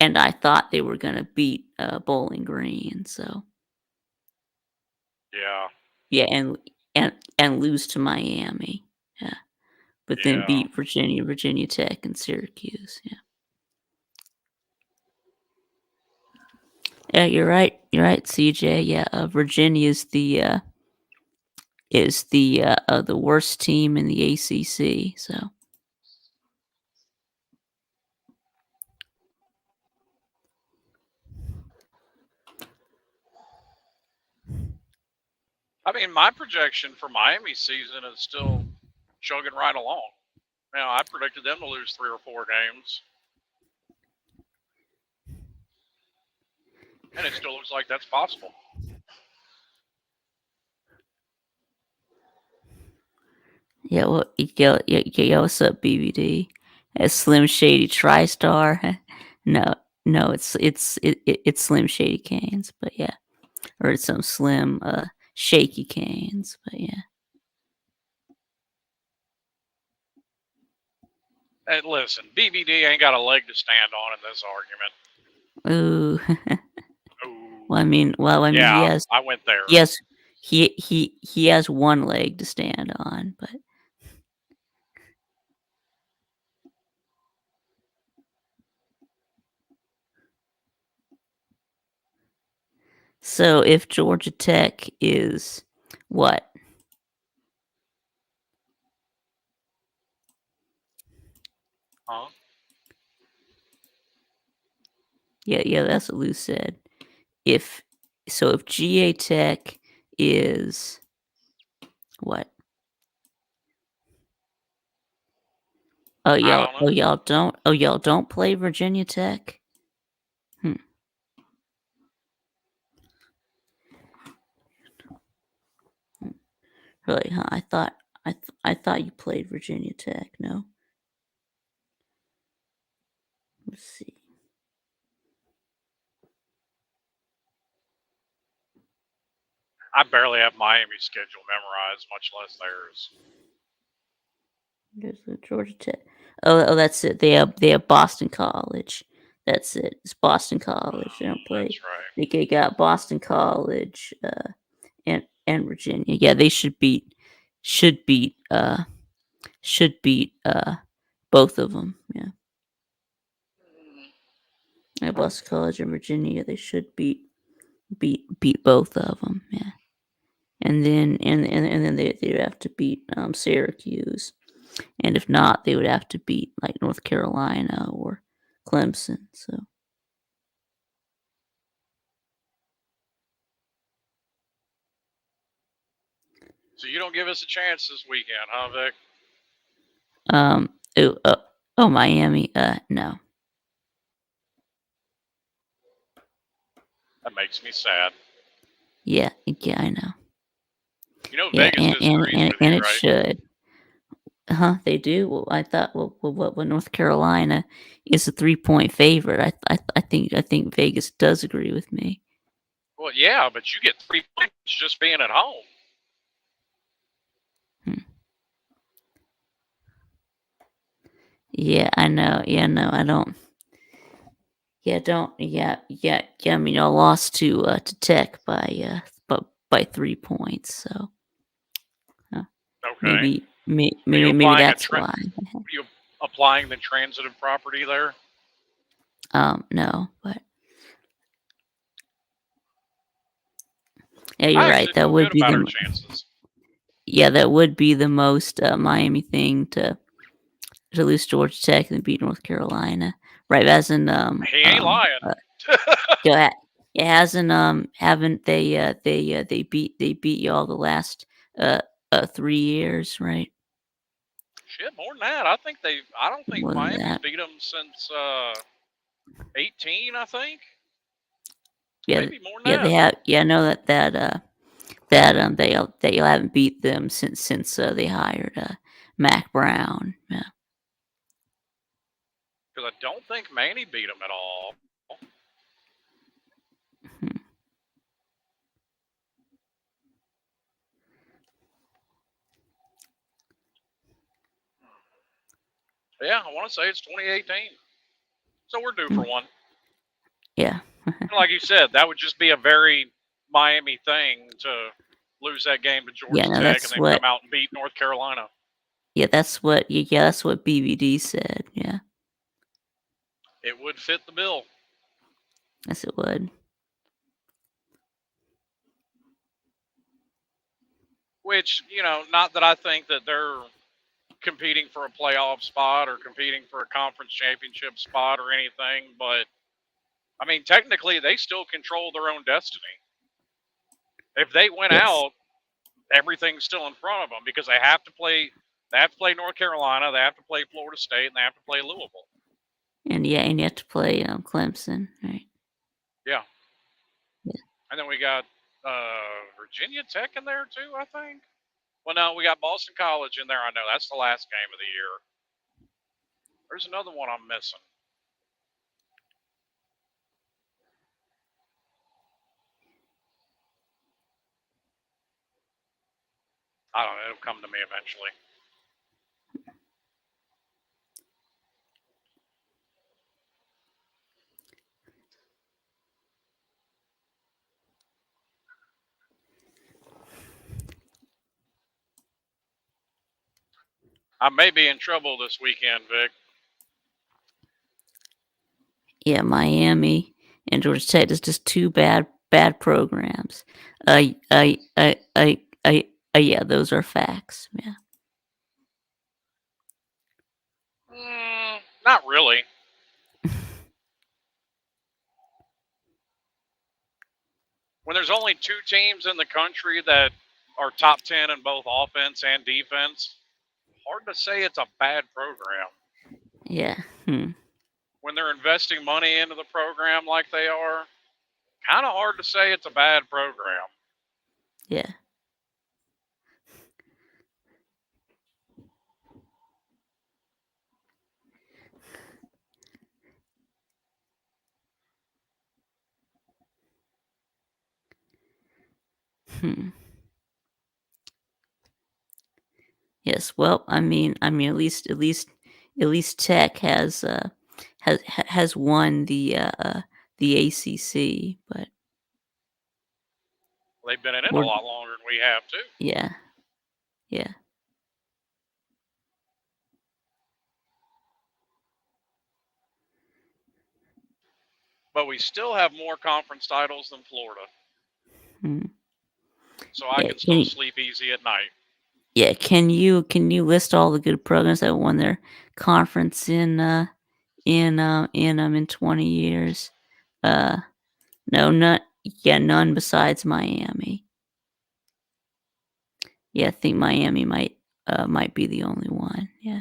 and I thought they were gonna beat Bowling Green. So yeah, and lose to Miami. Yeah, but then beat Virginia Tech, and Syracuse. Yeah. Yeah, you're right. You're right, CJ. Yeah, Virginia is the worst team in the ACC. So I mean, my projection for Miami's season is still chugging right along. Now, I predicted them to lose 3 or 4 games. And it still looks like that's possible. Yeah, well, what's up, BBD? A Slim Shady TriStar? No, it's Slim Shady Canes, but yeah, or it's some Slim Shaky Canes, but yeah. And listen, BBD ain't got a leg to stand on in this argument. Ooh. Ooh. Well, I mean, Yeah, he has, I went there. yes, he has one leg to stand on, but so if Georgia Tech is what? Huh? Yeah, that's what Lou said. If GA Tech is what? Oh y'all don't play Virginia Tech? Really, huh? I thought you played Virginia Tech, no? Let's see. I barely have Miami's schedule memorized, much less theirs. There's the Georgia Tech. Oh, that's it. They have Boston College. That's it. It's Boston College. They don't play. That's right. They got Boston College and Virginia. Yeah, they should beat both of them. Yeah, Boston College and Virginia. They should beat both of them. Yeah, and then they'd have to beat Syracuse. And if not, they would have to beat like North Carolina or Clemson. So you don't give us a chance this weekend, huh, Vic? Miami. No. That makes me sad. Yeah, I know. You know, Yeah, Vegas disagrees with and you, it right? should. They do. Well, I thought. Well, North Carolina is a 3-point favorite. I think Vegas does agree with me. Well, yeah, but you get 3 points just being at home. Yeah, I know. Yeah, no, I don't. Yeah, don't. Yeah. I mean, y'all lost to Tech by 3 points. So Okay. maybe that's why. Are you applying the transitive property there? No, but yeah, you're right. That would be the chances. Yeah, that would be the most Miami thing to lose Georgia Tech and beat North Carolina, right? As in He ain't lying. Yeah, it hasn't haven't they beat y'all the last 3 years, right? Shit, more than that. I don't think More than Miami's that. beat them since 18. I think. Yeah, Maybe more than that. they have. Yeah, I know that they haven't beat them since they hired Mac Brown. Yeah. Because I don't think Manny beat them at all. Yeah, I want to say it's 2018. So we're due for one. Yeah. Like you said, that would just be a very Miami thing to lose that game to Georgia Tech and then come out and beat North Carolina. Yeah, that's what BBD said. Yeah. It would fit the bill. Yes, it would. Which, not that I think that they're competing for a playoff spot or competing for a conference championship spot or anything, but I mean, technically, they still control their own destiny. If they win out, everything's still in front of them because they have to play. They have to play North Carolina. They have to play Florida State, and they have to play Louisville. And you have to play Clemson, right? Yeah. And then we got Virginia Tech in there too, I think. Well, no, we got Boston College in there. I know that's the last game of the year. There's another one I'm missing. I don't know. It'll come to me eventually. I may be in trouble this weekend, Vic. Yeah, Miami and Georgia Tech is just two bad programs. Yeah, those are facts. Yeah. Not really. When there's only two teams in the country that are top 10 in both offense and defense, hard to say it's a bad program. Yeah. When they're investing money into the program like they are, kind of hard to say it's a bad program. Yeah. Yes. Well, I mean, at least Tech has won the ACC, but They've been in it a lot longer than we have too. Yeah. Yeah. But we still have more conference titles than Florida. So I can still sleep easy at night. Yeah, can you list all the good programs that won their conference in 20 years? No, none besides Miami. Yeah, I think Miami might be the only one. Yeah.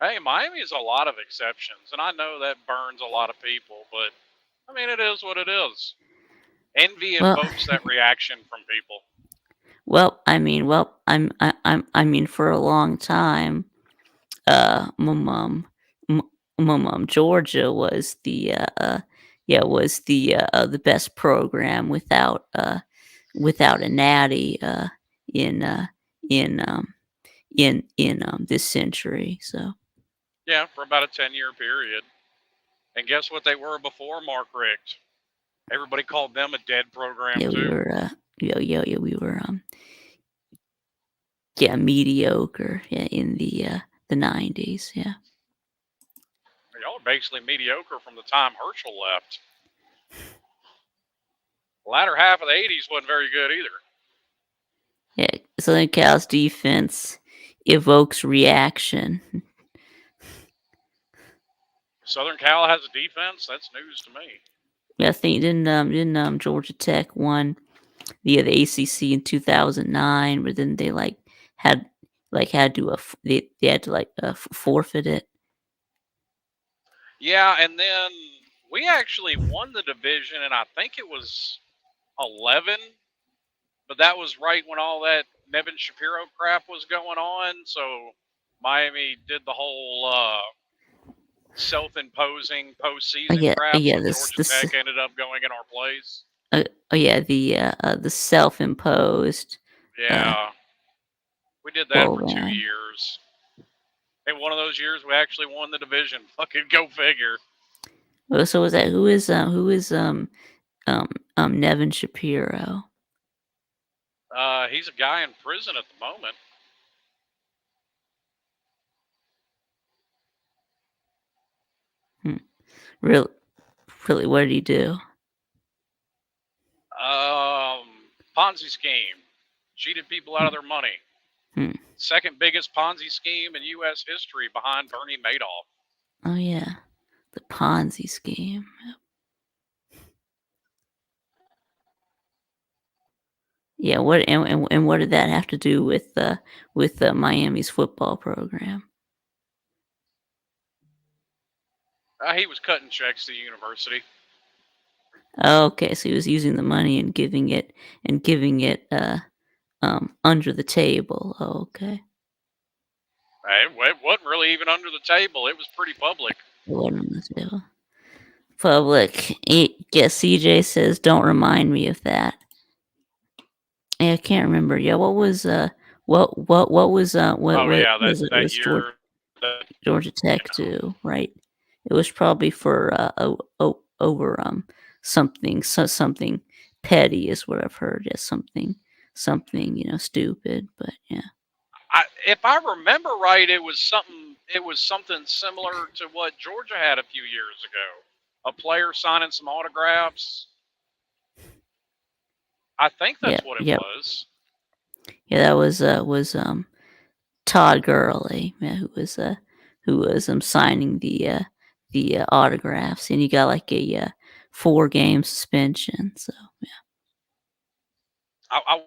Hey, Miami has a lot of exceptions, and I know that burns a lot of people, but I mean, it is what it is. Envy invokes that reaction from people. Well, I mean, for a long time, Georgia was the best program without a natty in this century. So yeah, for about a 10-year period. And guess what they were before Mark Richt? Everybody called them a dead program too. We were mediocre in the 90s. Yeah. Y'all are basically mediocre from the time Herschel left. The latter half of the 80s wasn't very good either. Yeah, Southern Cal's defense evokes reaction. Southern Cal has a defense? That's news to me. Yeah, I think didn't Georgia Tech won the ACC in 2009, but then they had to forfeit it. Yeah, and then we actually won the division, and I think it was 11, but that was right when all that Nevin Shapiro crap was going on. So Miami did the whole self-imposing postseason crap. So Georgia Tech ended up going in our place. The self-imposed. Yeah, we did that for 2 years. And one of those years, we actually won the division. Fucking go figure. Well, so was that who is Nevin Shapiro? He's a guy in prison at the moment. Really, what did he do? Ponzi scheme. Cheated people out of their money. Second biggest Ponzi scheme in U.S. history behind Bernie Madoff. Oh, yeah. The Ponzi scheme. Yeah, what and what did that have to do with Miami's football program? He was cutting checks to the university. Okay, so he was using the money and giving it under the table. Okay. It wasn't really even under the table. It was pretty public. It wasn't on the table. Public. Yeah, CJ says, "Don't remind me of that." Yeah, I can't remember. Yeah, what was what was what Oh yeah, was it? It that was year. That, Georgia Tech too, right? It was probably for over something petty is what I've heard. Yeah, something stupid, but yeah. if I remember right, it was something similar to what Georgia had a few years ago. A player signing some autographs. I think that's what it was. Yeah, that was Todd Gurley, yeah, who was signing the autographs, and he got like a 4-game suspension. So yeah. I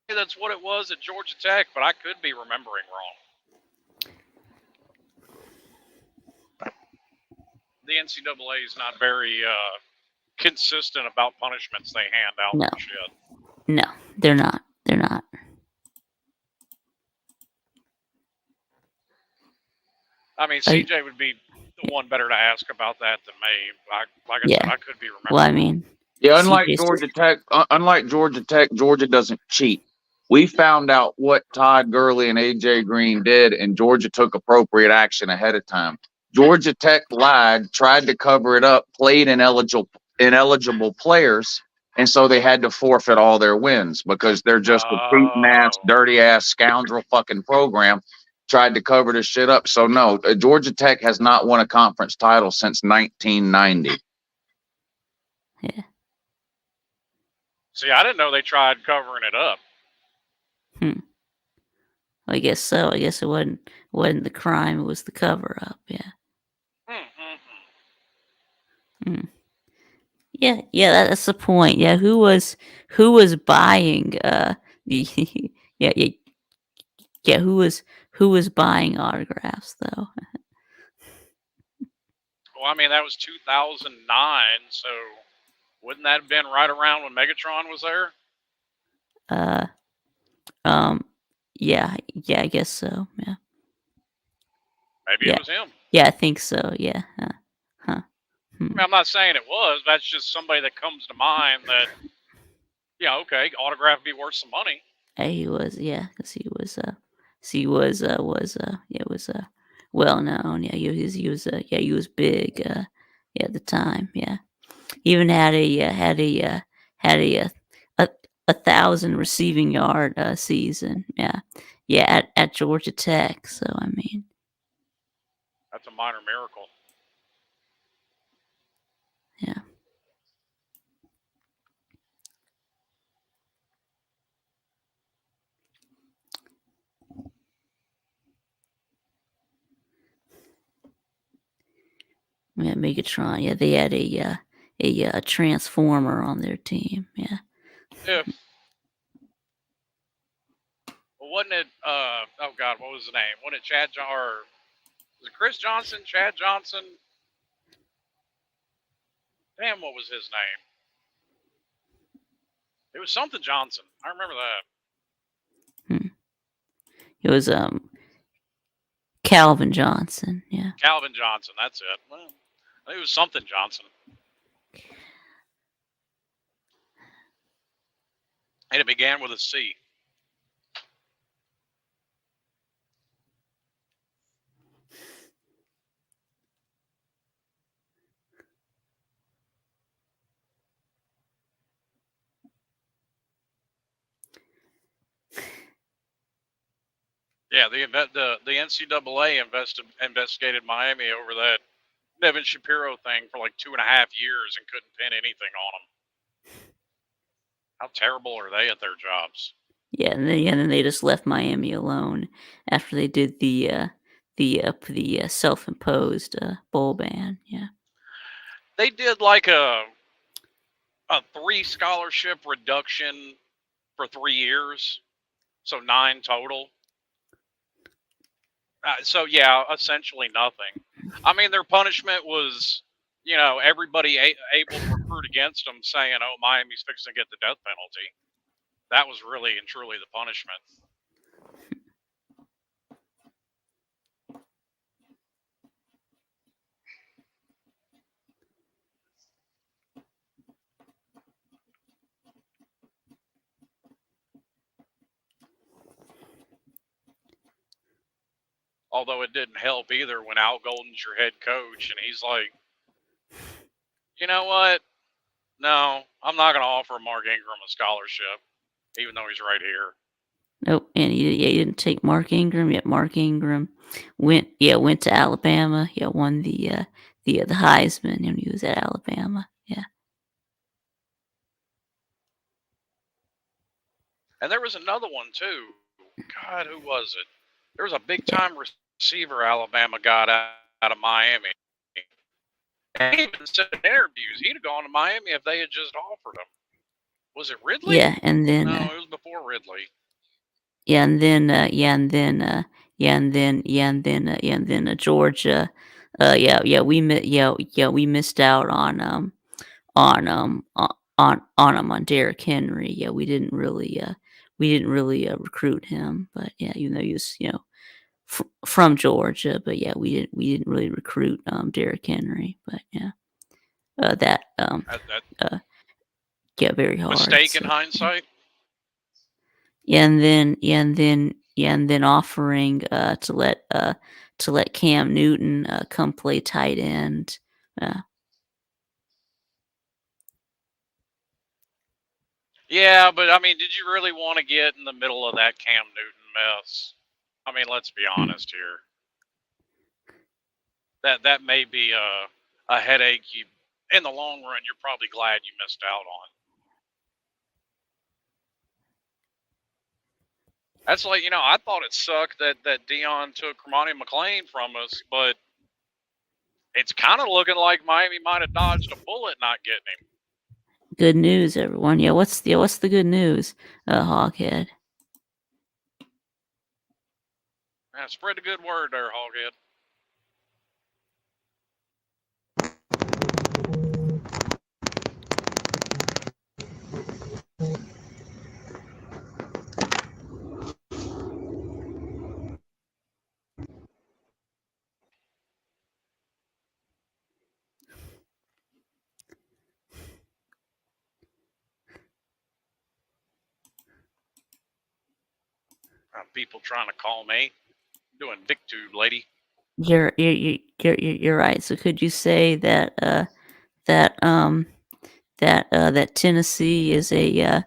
that's what it was at Georgia Tech, but I could be remembering wrong. The NCAA is not very consistent about punishments they hand out. No. And shit. No, they're not. They're not. I mean, CJ would be the one better to ask about that than me. Like I said, I could be remembering. Well, I mean, yeah, unlike Georgia Tech, Georgia doesn't cheat. We found out what Todd Gurley and AJ Green did, and Georgia took appropriate action ahead of time. Georgia Tech lied, tried to cover it up, played ineligible players, and so they had to forfeit all their wins because they're just a cheating ass, dirty ass, scoundrel fucking program. Tried to cover this shit up. So no, Georgia Tech has not won a conference title since 1990. Yeah. See, I didn't know they tried covering it up. I guess so. I guess it wasn't the crime; it was the cover up. Yeah. Yeah. That's the point. Yeah. Who was buying the yeah. Who was buying autographs though? Well, I mean, that was 2009, so wouldn't that have been right around when Megatron was there? Yeah, I guess so. Yeah. Maybe it was him. Yeah, I think so. Yeah. I mean, I'm not saying it was. That's just somebody that comes to mind that, okay, autograph would be worth some money. He was, because he was well known. Yeah, he was big. At the time. Yeah, even had a 1,000 receiving yard season. Yeah, at Georgia Tech. So I mean, that's a minor miracle. Yeah. Yeah, Megatron. Yeah, they had a transformer on their team. Yeah. Well, wasn't it? Oh God, what was the name? Wasn't it Chad or was it Chris Johnson? Chad Johnson? Damn, what was his name? It was something Johnson. I remember that. It was Calvin Johnson. Yeah. Calvin Johnson. That's it. Well, I think it was something Johnson. And it began with a C. Yeah, the NCAA investigated Miami over that Devin Shapiro thing for like 2.5 years and couldn't pin anything on them. How terrible are they at their jobs? Yeah, and then they just left Miami alone after they did the self-imposed bowl ban. Yeah, they did like a 3 scholarship reduction for 3 years, so 9 total. So yeah, essentially nothing. I mean, their punishment was, everybody able to recruit against them, saying, "Oh, Miami's fixing to get the death penalty." That was really and truly the punishment. Although it didn't help either when Al Golden's your head coach, and he's like, "You know what? No, I'm not going to offer Mark Ingram a scholarship, even though he's right here." Nope, and he didn't take Mark Ingram. Yet Mark Ingram went to Alabama. Yeah, won the Heisman when he was at Alabama. Yeah. And there was another one too. God, who was it? There was a big time receiver Alabama got out of Miami. And he even said in interviews he'd have gone to Miami if they had just offered him. Was it Ridley? Yeah, and then no, it was before Ridley. Georgia. We missed out on Derrick Henry. Yeah, we didn't really recruit him, but yeah, even though he was from Georgia, but yeah, we didn't really recruit Derrick Henry, but yeah, very hard. Mistake in hindsight. Yeah, and then offering to let Cam Newton come play tight end. Yeah, but I mean, did you really want to get in the middle of that Cam Newton mess? I mean, let's be honest here. That may be a headache you, in the long run, you're probably glad you missed out on. That's like, I thought it sucked that Deion took Ramani McLean from us, but it's kind of looking like Miami might have dodged a bullet not getting him. Good news, everyone. Yeah, what's the good news, Hoghead? Yeah, spread the good word there, Hoghead. People trying to call me. Doing Viktube, lady. You're right. So could you say that that Tennessee is a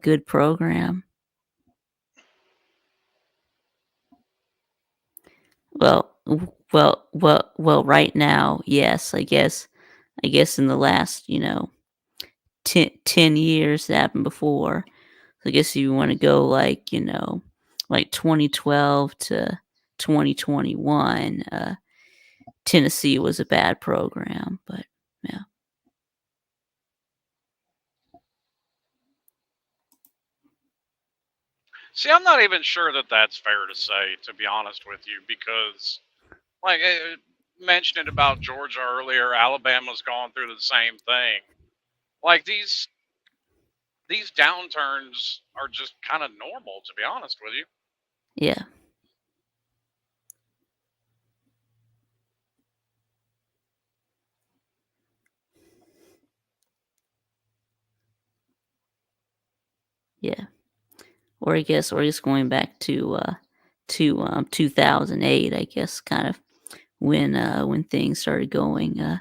good program? Well, right now, yes. I guess in the last 10 years that happened before. So I guess you want to go like 2012 to 2021. Tennessee was a bad program, but yeah. See, I'm not even sure that that's fair to say, to be honest with you, because, like, mentioning about Georgia earlier, Alabama's gone through the same thing. Like, these downturns are just kind of normal, to be honest with you. Yeah. Yeah. Or I guess, going back to 2008, I guess, kind of when things started going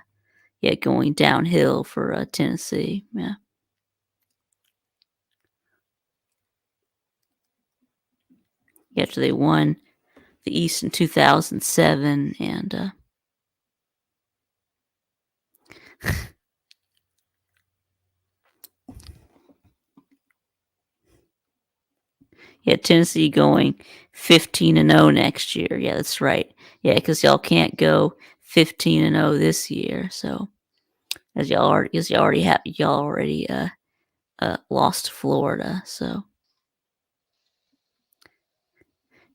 downhill for Tennessee. Yeah. After they won the East in 2007, and yeah, Tennessee going 15-0 next year. Yeah, that's right. Yeah, because y'all can't go 15-0 this year. So as y'all already lost to Florida. So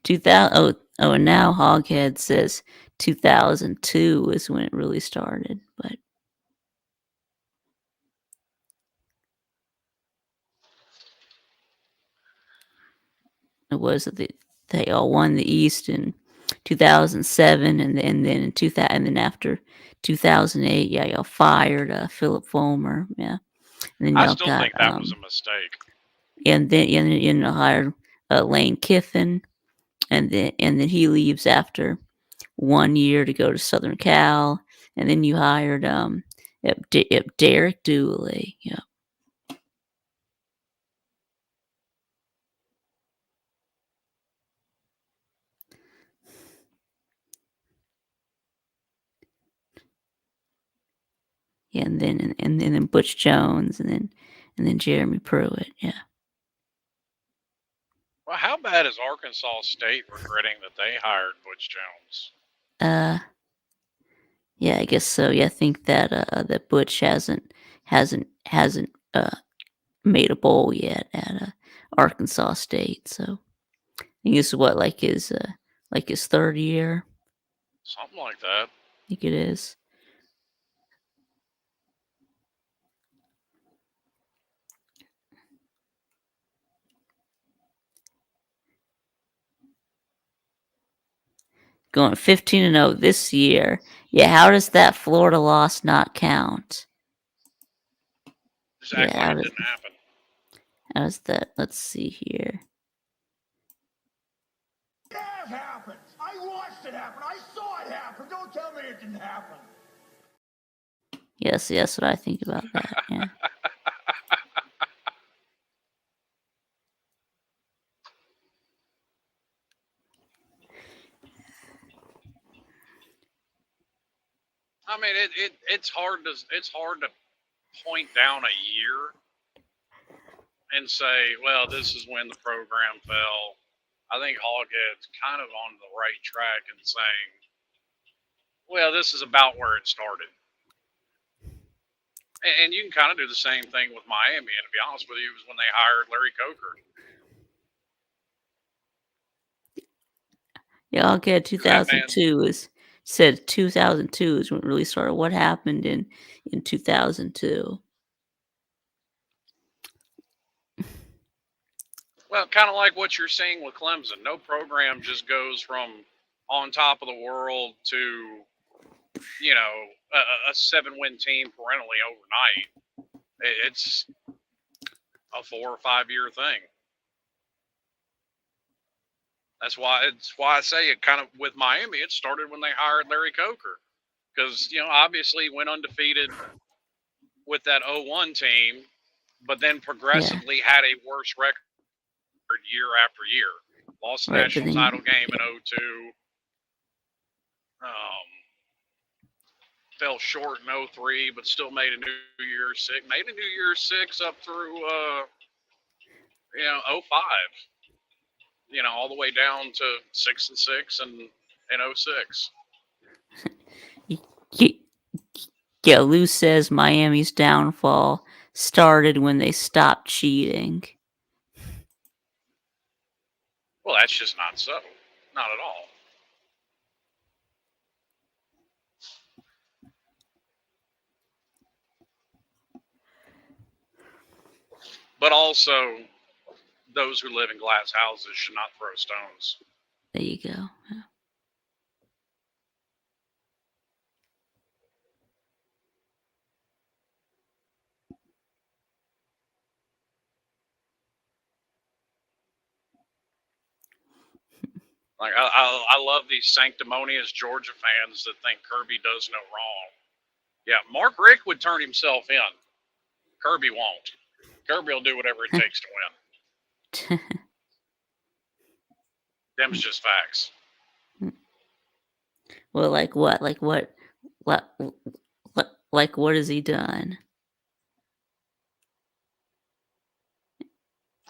2000. And now Hoghead says 2002 is when it really started. But it was they all won the East in 2007, and then in 2000, and then after 2008, yeah, y'all fired Philip Fulmer, yeah, and then I y'all still got think that was a mistake. and then you hired Lane Kiffin, and then he leaves after 1 year to go to Southern Cal, and then you hired Derek Dooley, yeah. Yeah, and then Butch Jones, and then Jeremy Pruitt. Yeah. Well, how bad is Arkansas State regretting that they hired Butch Jones? Yeah, I guess so. Yeah, I think that that Butch hasn't made a bowl yet at Arkansas State. So I think this is what like his third year. Something like that. I think it is. Going 15-0 this year. Yeah, how does that Florida loss not count? Just act like it didn't happen. How does that? Let's see here. That happened. I watched it happen. I saw it happen. Don't tell me it didn't happen. Yes, that's what I think about that. Yeah. I mean, it's hard to point down a year and say, well, this is when the program fell. I think Hoghead's kind of on the right track in saying, well, this is about where it started. And you can kind of do the same thing with Miami. And to be honest with you, it was when they hired Larry Coker. Yeah, Hoghead 2002 said 2002 is when it really started. What happened in 2002? Well, kind of like what you're seeing with Clemson. No program just goes from on top of the world to, you know, a 7-win team perennially overnight. It's a 4 or 5 year thing. That's why I say it kind of with Miami. It started when they hired Larry Coker, because obviously went undefeated with that 0-1 team, but then progressively had a worse record year after year. Lost the national title game in 2002. Fell short in 2003, but still made a New Year's Six. Made a New Year's Six up through 2005. All the way down to 6-6 and 2006. Yeah, Lou says Miami's downfall started when they stopped cheating. Well, that's just not so. Not at all. But also, those who live in glass houses should not throw stones. There you go. Yeah. Like I love these sanctimonious Georgia fans that think Kirby does no wrong. Yeah, Mark Richt would turn himself in. Kirby won't. Kirby will do whatever it takes to win. Them's just facts. Well, like what? Like what has he done?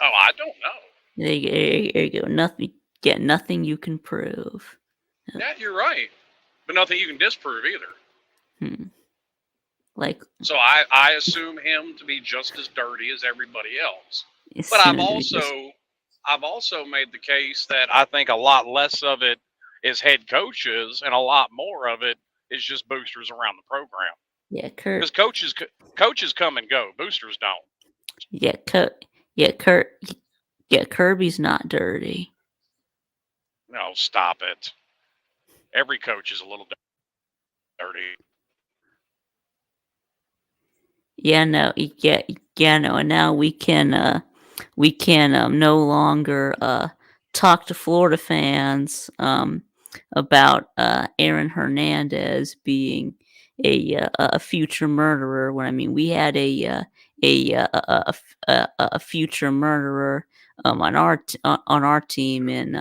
Oh, I don't know. There you go. Nothing. Yeah, nothing you can prove. Yeah, you're right. But nothing you can disprove either. Like. So I assume him to be just as dirty as everybody else. But I've also made the case that I think a lot less of it is head coaches, and a lot more of it is just boosters around the program. Yeah, Because coaches come and go, boosters don't. Kirby's not dirty. No, stop it. Every coach is a little dirty. No, and now we can no longer talk to Florida fans about Aaron Hernandez being a future murderer. When I mean, we had a future murderer on our team in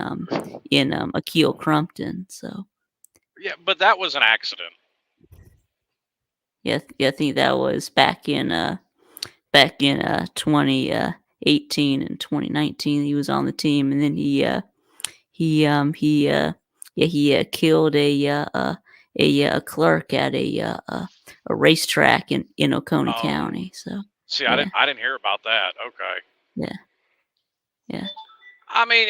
Akil Crumpton. So Yeah, but that was an accident. yeah, I think that was back in 2018 and 2019. He was on the team, and then he killed a clerk at a racetrack in Oconee County. So see, yeah. I didn't hear about that. Okay. Yeah. I mean,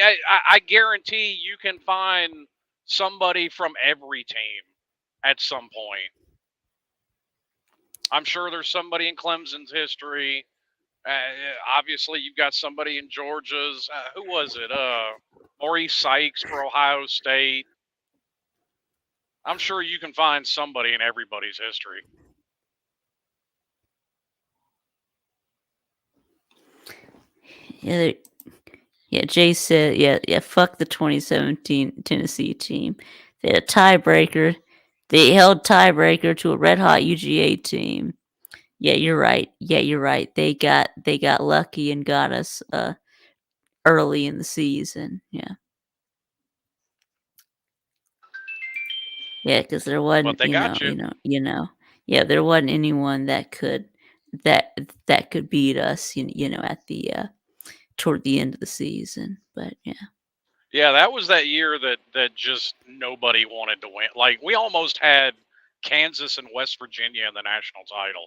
I guarantee you can find somebody from every team at some point. I'm sure there's somebody in Clemson's history. Obviously, you've got somebody in Georgia's. Who was it? Maurice Sykes for Ohio State. I'm sure you can find somebody in everybody's history. Yeah, Jay said, fuck the 2017 Tennessee team. They had a tiebreaker. They held tiebreaker to a red hot UGA team. Yeah, you're right. They got lucky and got us early in the season. Yeah. Yeah, because there wasn't, But they got you. Yeah, there wasn't anyone that could beat us, at the toward the end of the season. But yeah. Yeah, that was that year that just nobody wanted to win. Like, we almost had Kansas and West Virginia in the national title.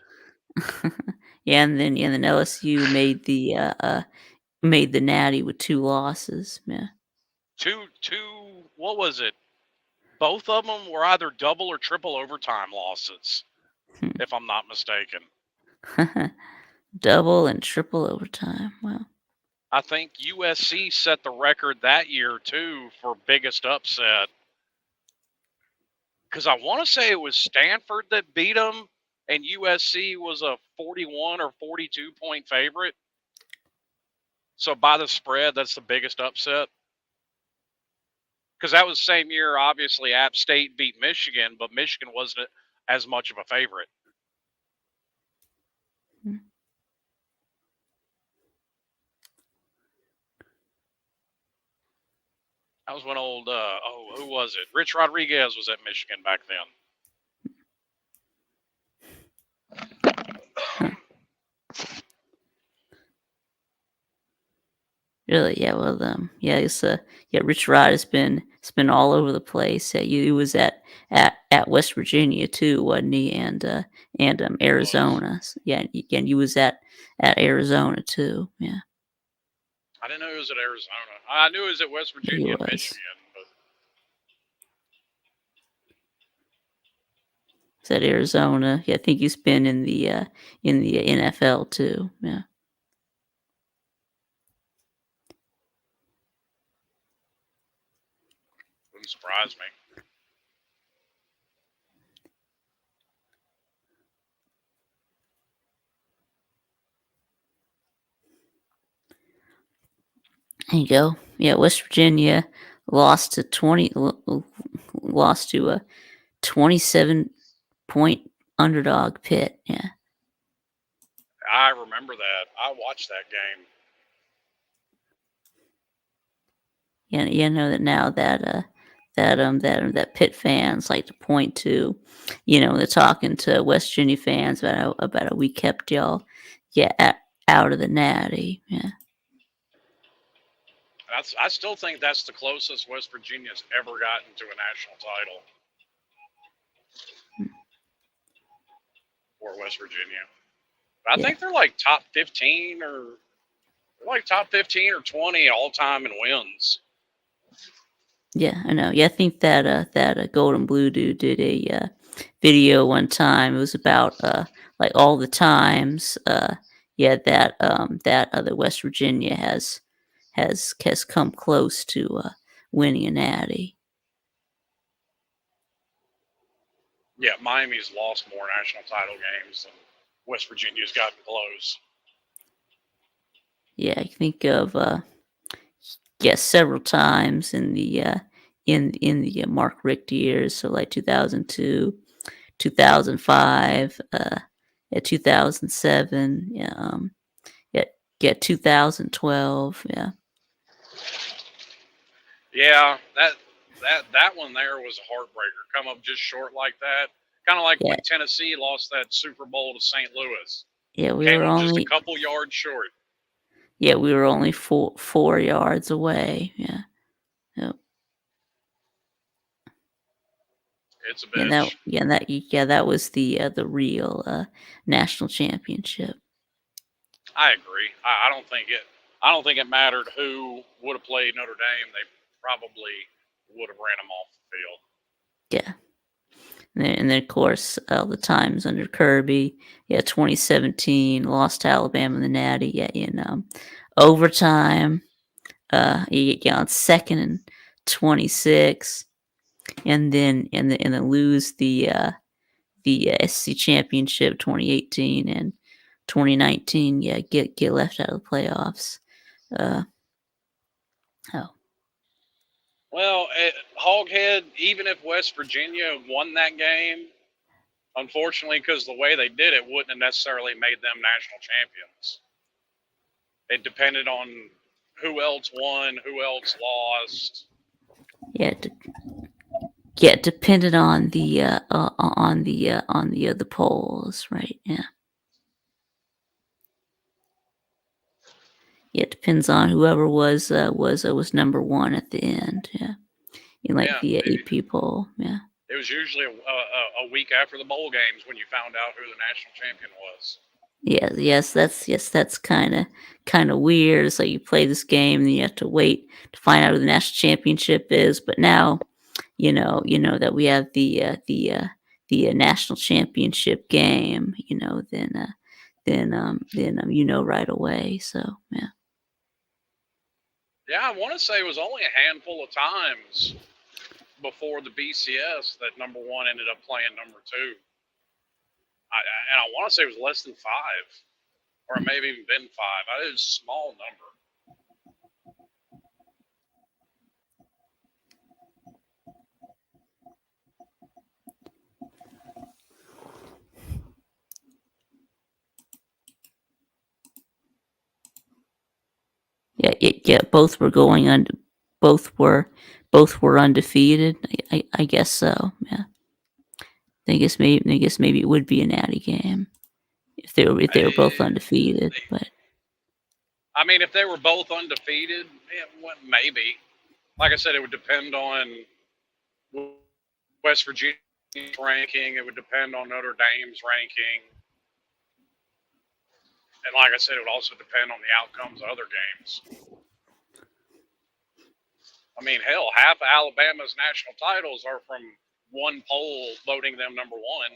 Yeah, and then LSU made the Natty with 2 losses. Yeah. Two. What was it? Both of them were either double or triple overtime losses, if I'm not mistaken. Double and triple overtime. Wow. I think USC set the record that year, too, for biggest upset. Because I want to say it was Stanford that beat them, and USC was a 41 or 42 point favorite. So by the spread, that's the biggest upset. Because that was the same year, obviously, App State beat Michigan, but Michigan wasn't as much of a favorite. That was when old, who was it? Rich Rodriguez was at Michigan back then. Really? Yeah. Well, it's Rich Rod has been all over the place. Yeah, he was at West Virginia too, wasn't he? And Arizona. Yeah, and he was at Arizona too. Yeah. I didn't know he was at Arizona. I knew he was at West Virginia and Michigan. But... He's at Arizona. Yeah, I think he's been in the NFL too. Yeah. Wouldn't surprise me. There you go. Yeah, West Virginia lost to a 27-point underdog Pitt. Yeah. I remember that. I watched that game. Yeah, you know that now that Pitt fans like to point to, they're talking to West Virginia fans about how we kept y'all, out of the Natty. Yeah. I still think that's the closest West Virginia's ever gotten to a national title. For West Virginia. But I think they're like top 15 or 20 all time in wins. Yeah, I know. Yeah, I think that Golden Blue dude did a video one time. It was about like all the times yeah that other West Virginia has come close to winning a natty. Yeah, Miami's lost more national title games than West Virginia's gotten close. Yeah, I think of several times in the Mark Richt years, so like 2002, 2005, 2007, yeah, 2012, yeah. Yeah, that one there was a heartbreaker. Come up just short like that. Kind of like Yeah. when Tennessee lost that Super Bowl to St. Louis. Yeah, we Came were up just a only couple yards short. yeah, we were only 4 yards away. Yeah. Yep. It's a bitch. That was the real national championship. I agree. I don't think it mattered who would have played Notre Dame. They probably would have ran them off the field. Yeah. And then of course, all the times under Kirby, 2017, lost to Alabama in the Natty, in overtime, on 2nd and 26, and then lose the SEC championship 2018 and 2019. Yeah, get left out of the playoffs. Oh, Well, Hoghead, even if West Virginia won that game, unfortunately, because the way they did it wouldn't have necessarily made them national champions. It depended on who else won, who else lost. yeah. It depended on the polls, right? Yeah. Yeah, it depends on whoever was number one at the end. Yeah, in like the AP poll. Yeah. It was usually a week after the bowl games when you found out who the national champion was. That's kind of weird. It's like you play this game and you have to wait to find out who the national championship is. But now, you know that we have the national championship game. Then you know right away. So yeah. Yeah, I want to say it was only a handful of times before the BCS that number one ended up playing number two. And I want to say it was less than 5, or it may have even been 5. It was a small number. Yeah. Both were going on. Both were undefeated. I guess so. Yeah. I guess maybe it would be a natty game if they were both undefeated. But I mean, if they were both undefeated, maybe. Like I said, it would depend on West Virginia's ranking. It would depend on Notre Dame's ranking. And like I said, it would also depend on the outcomes of other games. I mean, hell, half of Alabama's national titles are from one poll voting them number one.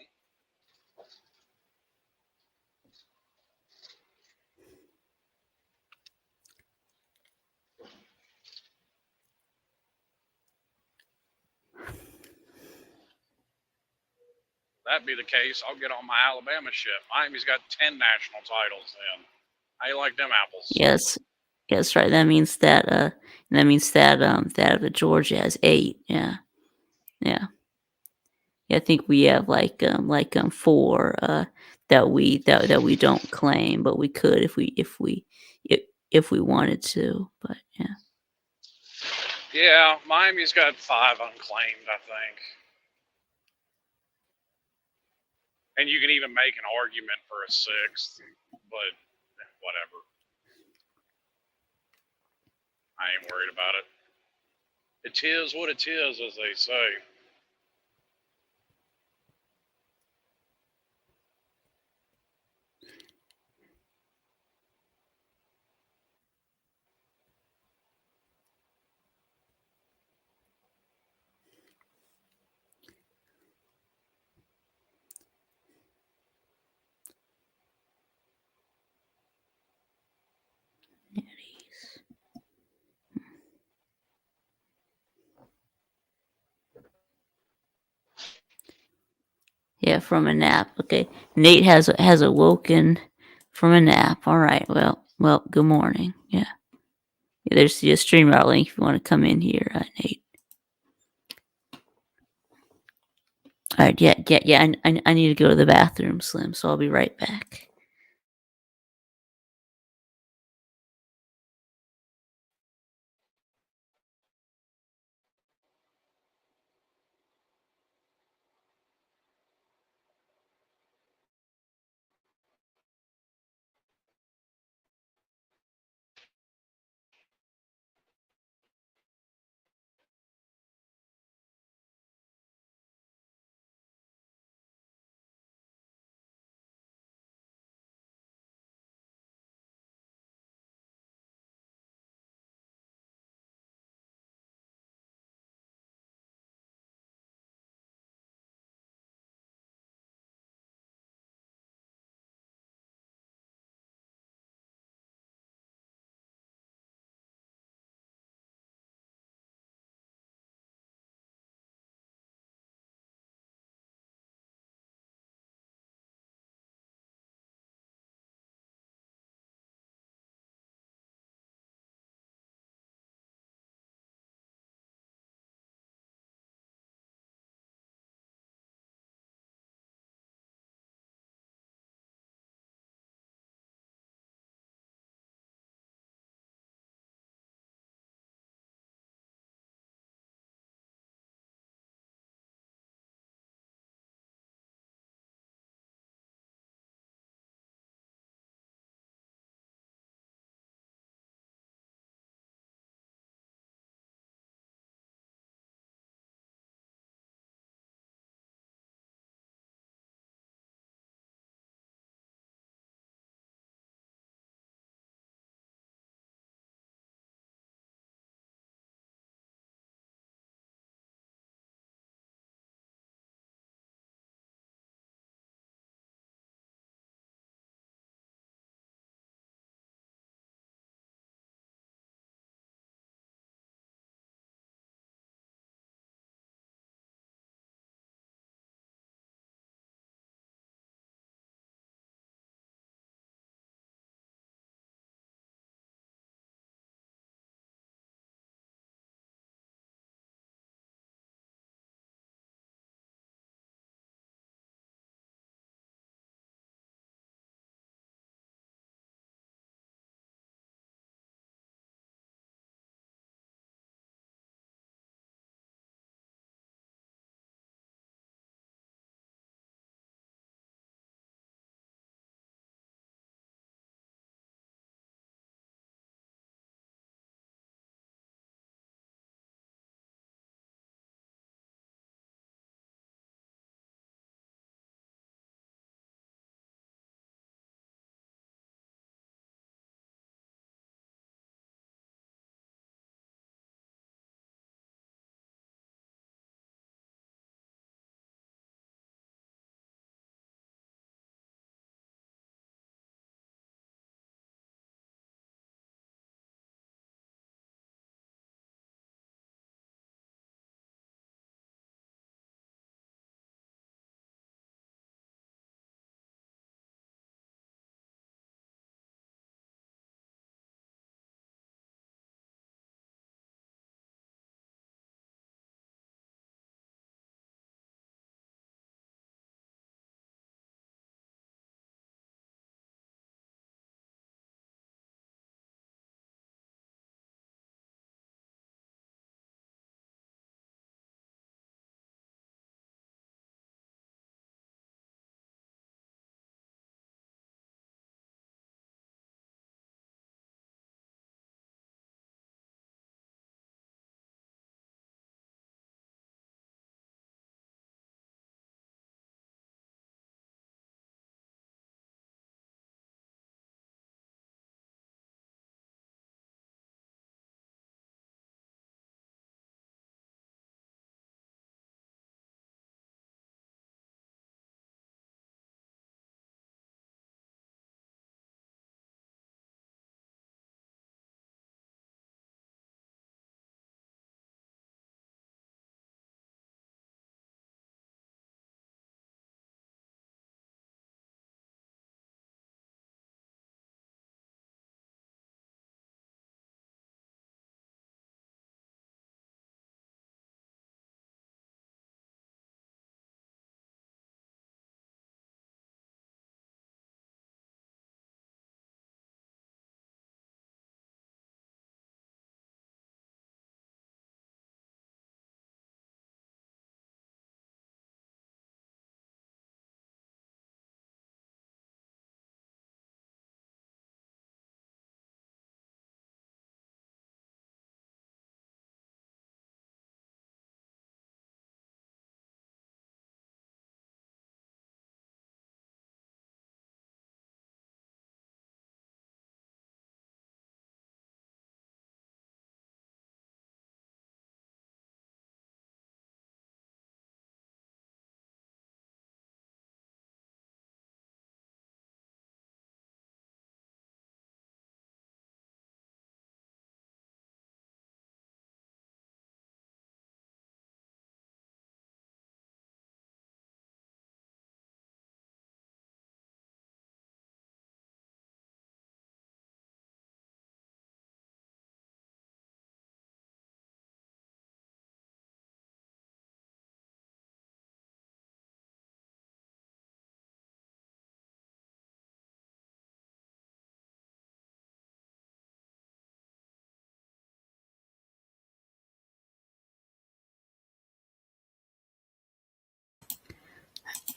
That be the case, I'll get on my Alabama shit. Miami's got 10 national titles then. How you like them apples? yes, right. That means that Georgia has 8. Yeah. I think we have like 4 that we don't claim, but we could if we wanted to. But yeah. Yeah, Miami's got 5 unclaimed, I think. And you can even make an argument for a 6th, but whatever. I ain't worried about it. It is what it is, as they say. Yeah, from a nap. Okay, Nate has awoken from a nap. All right. Well. Good morning. Yeah. There's the StreamYard link if you want to come in here, Nate. All right. Yeah. I need to go to the bathroom, Slim. So I'll be right back.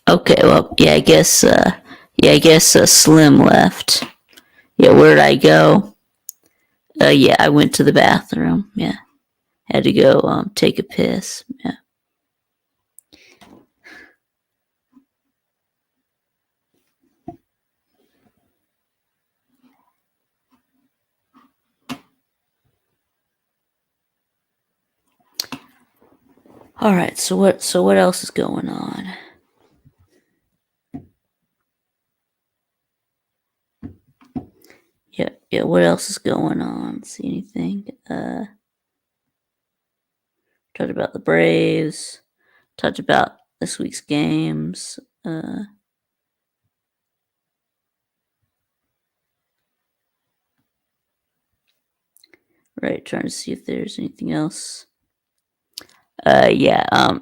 Okay, well, yeah, I guess Slim left. Yeah, where'd I go? Yeah, I went to the bathroom. Yeah, had to go take a piss. Yeah. All right. So what else is going on? Yeah. What else is going on? See anything? Talked about the Braves. Talked about this week's games. Right. Trying to see if there's anything else. Yeah. Yeah.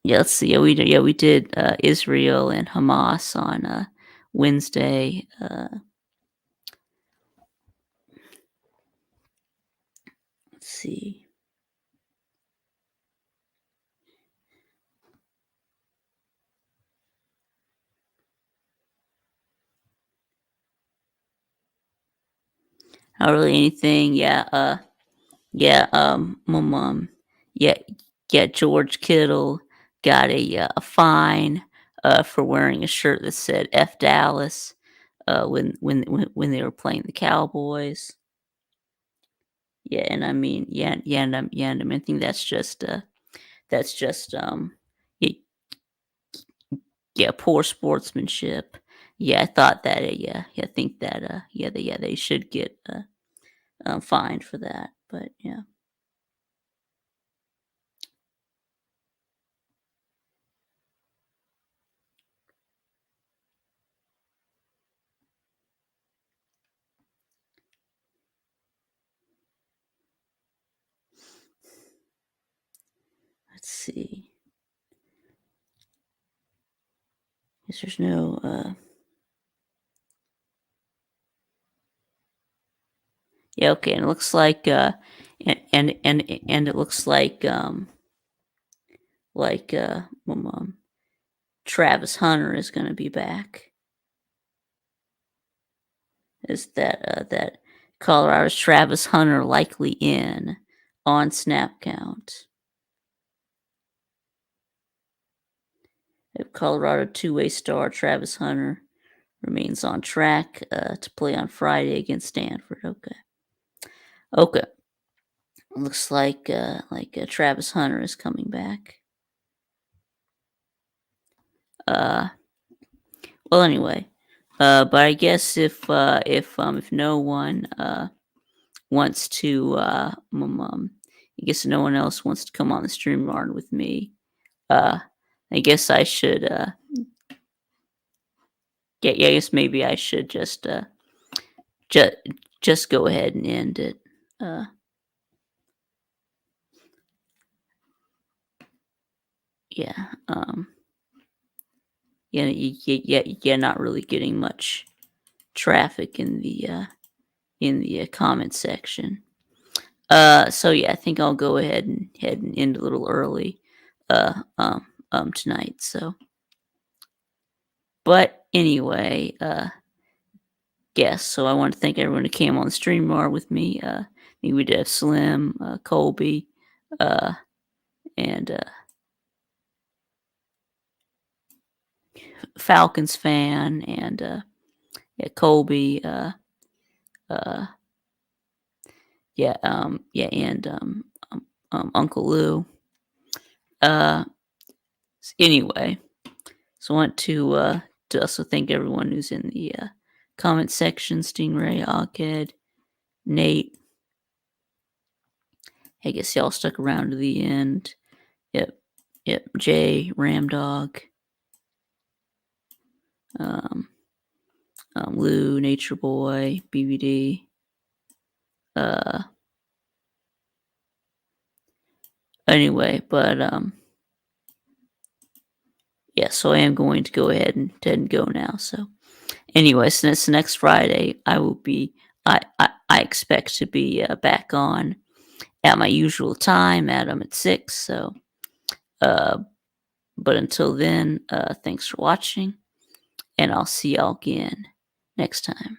Let's see. Yeah, we did Israel and Hamas on Wednesday. Let's see. Not really anything. Yeah. Yeah. Yeah. George Kittle got a fine for wearing a shirt that said "F Dallas" when they were playing the Cowboys. Yeah, and I mean, and I mean, I think that's just y- yeah, poor sportsmanship. Yeah, I thought that. I think that. They should get fined for that. But yeah, let's see. Guess there's no. Yeah, okay, and it looks like and it looks like Travis Hunter is going to be back. Is that Colorado's Travis Hunter likely in on snap count? If Colorado two-way star Travis Hunter remains on track to play on Friday against Stanford. Okay. Looks like Travis Hunter is coming back. Well, anyway, but I guess if no one wants to, I guess no one else wants to come on the stream yard with me. I guess I should. Yeah, I guess maybe I should just go ahead and end it. Yeah. Yeah. Not really getting much traffic in the comment section. So yeah, I think I'll go ahead and end a little early tonight. So, but anyway, yes. So I want to thank everyone who came on the stream bar with me. I think we did have Slim, Colby, and Falcons fan, and yeah, Colby. And Uncle Lou. Anyway, so I want to also thank everyone who's in the comment section: Stingray, Oghead, Nate. I guess y'all stuck around to the end. Yep. Jay, Ramdog, Lou, Nature Boy, BBD. Anyway, but yeah, so I am going to go ahead and go now. So anyway, so next Friday I will be. I expect to be back on at my usual time, at 6. So But until then, thanks for watching, and I'll see y'all again next time.